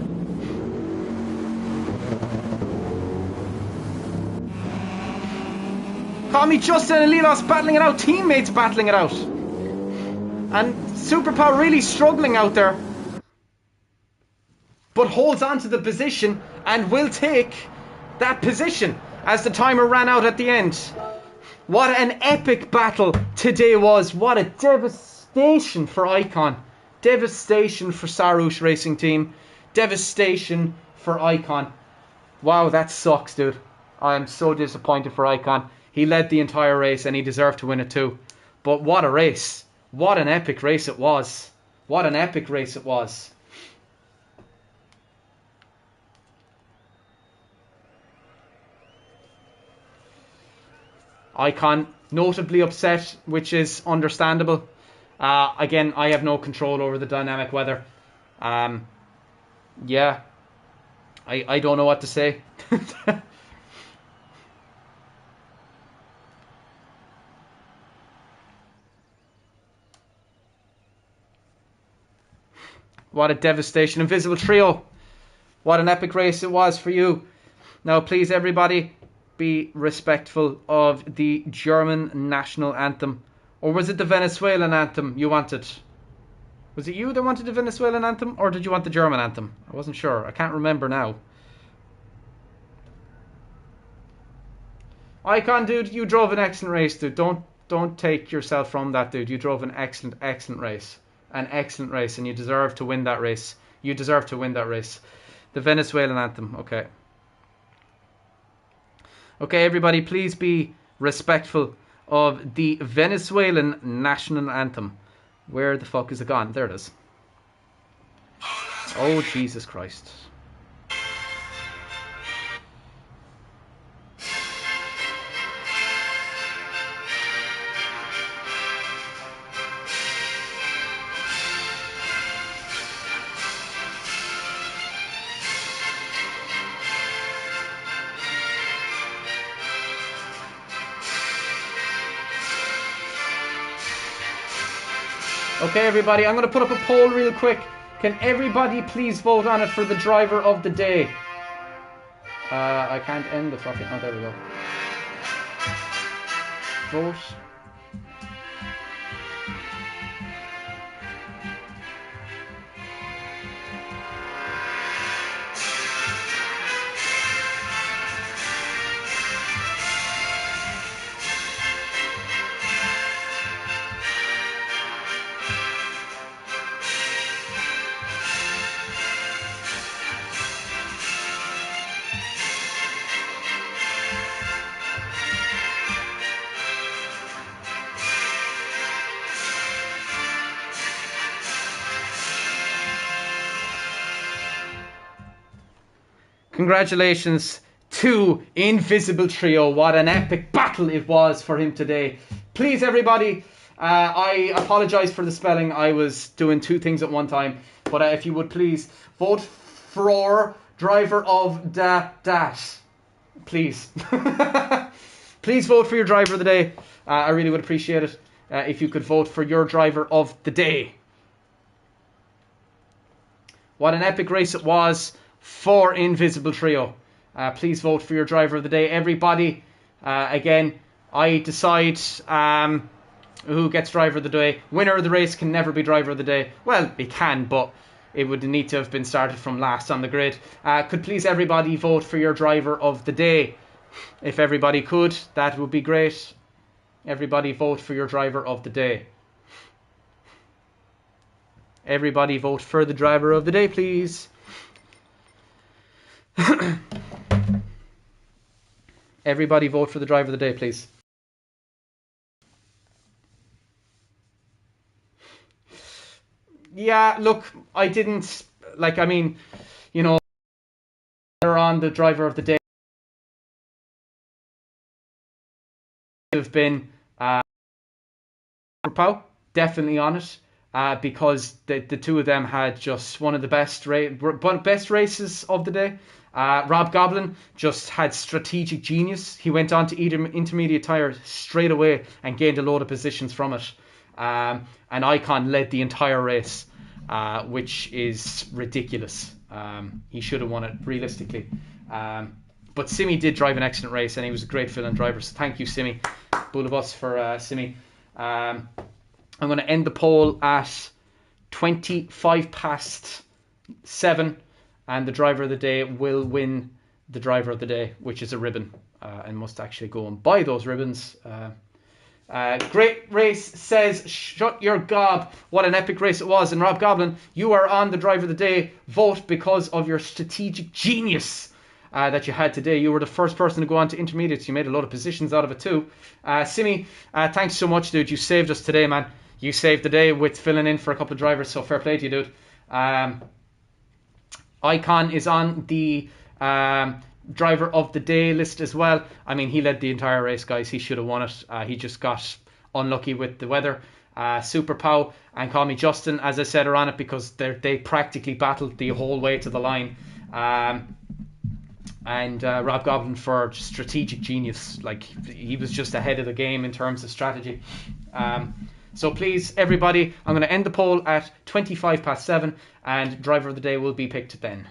Call Me Justin and Lelos battling it out, teammates battling it out. And Super Pow really struggling out there, but holds on to the position and will take that position as the timer ran out at the end. What an epic battle today was. What a devastation for Icon. Devastation for Sarouche Racing Team. Devastation for Icon. Wow, that sucks, dude. I am so disappointed for Icon. He led the entire race and he deserved to win it too. But what a race. What an epic race it was. What an epic race it was. Icon notably upset, which is understandable. Again, I have no control over the dynamic weather. Yeah, I don't know what to say. What a devastation. Invisible Trio. What an epic race it was for you. Now, please, everybody, be respectful of the German national anthem. Or was it the Venezuelan anthem you wanted? Was it you that wanted the Venezuelan anthem? Or did you want the German anthem? I wasn't sure. I can't remember now. Icon, dude, you drove an excellent race, dude. Don't take yourself from that, dude. You drove an excellent race. An excellent race, and you deserve to win that race. You deserve to win that race. The Venezuelan anthem, okay. Okay, everybody, please be respectful of the Venezuelan national anthem. Where the fuck is it gone? There it is. Oh, Jesus Christ. Okay, everybody, I'm going to put up a poll real quick. Can everybody please vote on it for the driver of the day? I can't end the fucking... Oh, there we go. Vote. Congratulations to Invisible Trio. What an epic battle it was for him today. Please, everybody, I apologise for the spelling. I was doing two things at one time. But if you would please vote for driver of the dash. Please. Please vote for your driver of the day. I really would appreciate it if you could vote for your driver of the day. What an epic race it was for Invisible Trio. Please vote for your driver of the day. Everybody, again, I decide who gets driver of the day. Winner of the race can never be driver of the day. Well, it can, but it would need to have been started from last on the grid. Could please everybody vote for your driver of the day? If everybody could, that would be great. Everybody vote for your driver of the day. Everybody vote for the driver of the day, please. Everybody vote for the driver of the day, please. Yeah, look, I didn't like. I mean, you know, they're on the driver of the day. Have been Pau, definitely on it. Because the two of them had just one of the best races of the day. Rob Goblin just had strategic genius. He went on to intermediate tyre straight away and gained a load of positions from it. And Icon led the entire race, which is ridiculous. He should have won it realistically. But Simi did drive an excellent race, and he was a great fill-in driver. So thank you, Simi. Both of us for Simi. I'm going to end the poll at 7:25, and the driver of the day will win the driver of the day, which is a ribbon, and must actually go and buy those ribbons. Great race says, shut your gob. What an epic race it was. And Rob Goblin, you are on the driver of the day. Vote because of your strategic genius that you had today. You were the first person to go on to intermediates. You made a lot of positions out of it too. Simi, thanks so much, dude. You saved us today, man. You saved the day with filling in for a couple of drivers, so fair play to you, dude. Icon is on the driver of the day list as well. I mean, he led the entire race, guys. He should have won it. He just got unlucky with the weather. Super Pow and Call Me Justin, as I said, are on it because they practically battled the whole way to the line. And Rob Goblin for strategic genius. Like, he was just ahead of the game in terms of strategy. So please, everybody, I'm going to end the poll at 7:25, and driver of the day will be picked then.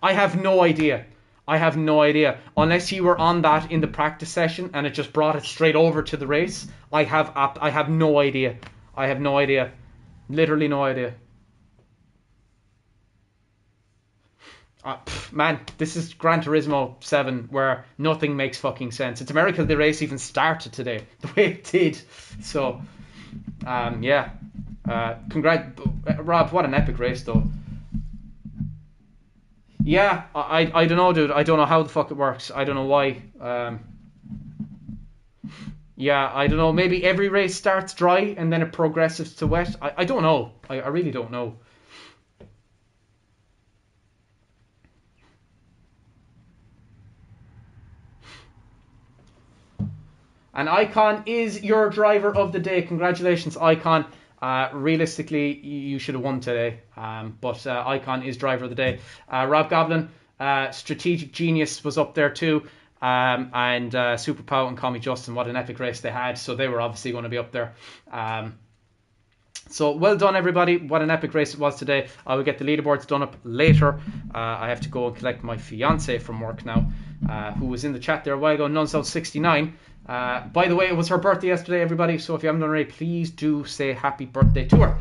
I have no idea. Unless you were on that in the practice session and it just brought it straight over to the race. I have no idea. Literally no idea. Man, this is Gran Turismo 7 where nothing makes fucking sense. It's a miracle the race even started today the way it did. So, yeah. Rob, what an epic race though. Yeah, I don't know, dude. I don't know how the fuck it works. I don't know why. Yeah, I don't know. Maybe every race starts dry and then it progresses to wet. I don't know. I really don't know. And Icon is your driver of the day. Congratulations, Icon. Realistically, you should have won today. But Icon is driver of the day. Rob Goblin, strategic genius, was up there too. And Super Pow and Call Me Justin, what an epic race they had. So they were obviously going to be up there. So well done, everybody. What an epic race it was today. I will get the leaderboards done up later. I have to go and collect my fiance from work now, who was in the chat there a while ago, Nunso69. By the way, it was her birthday yesterday, everybody. So if you haven't done already, please do say happy birthday to her.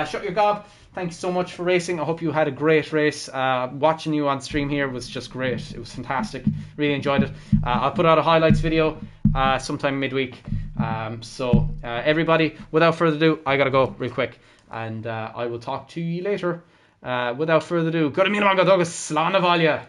Shut your gob. Thanks so much for racing. I hope you had a great race. Watching you on stream here was just great. It was fantastic. Really enjoyed it. I'll put out a highlights video sometime midweek. So everybody, without further ado, I gotta go real quick, and I will talk to you later. Without further ado, go to Milan Douglas, Slana Valia.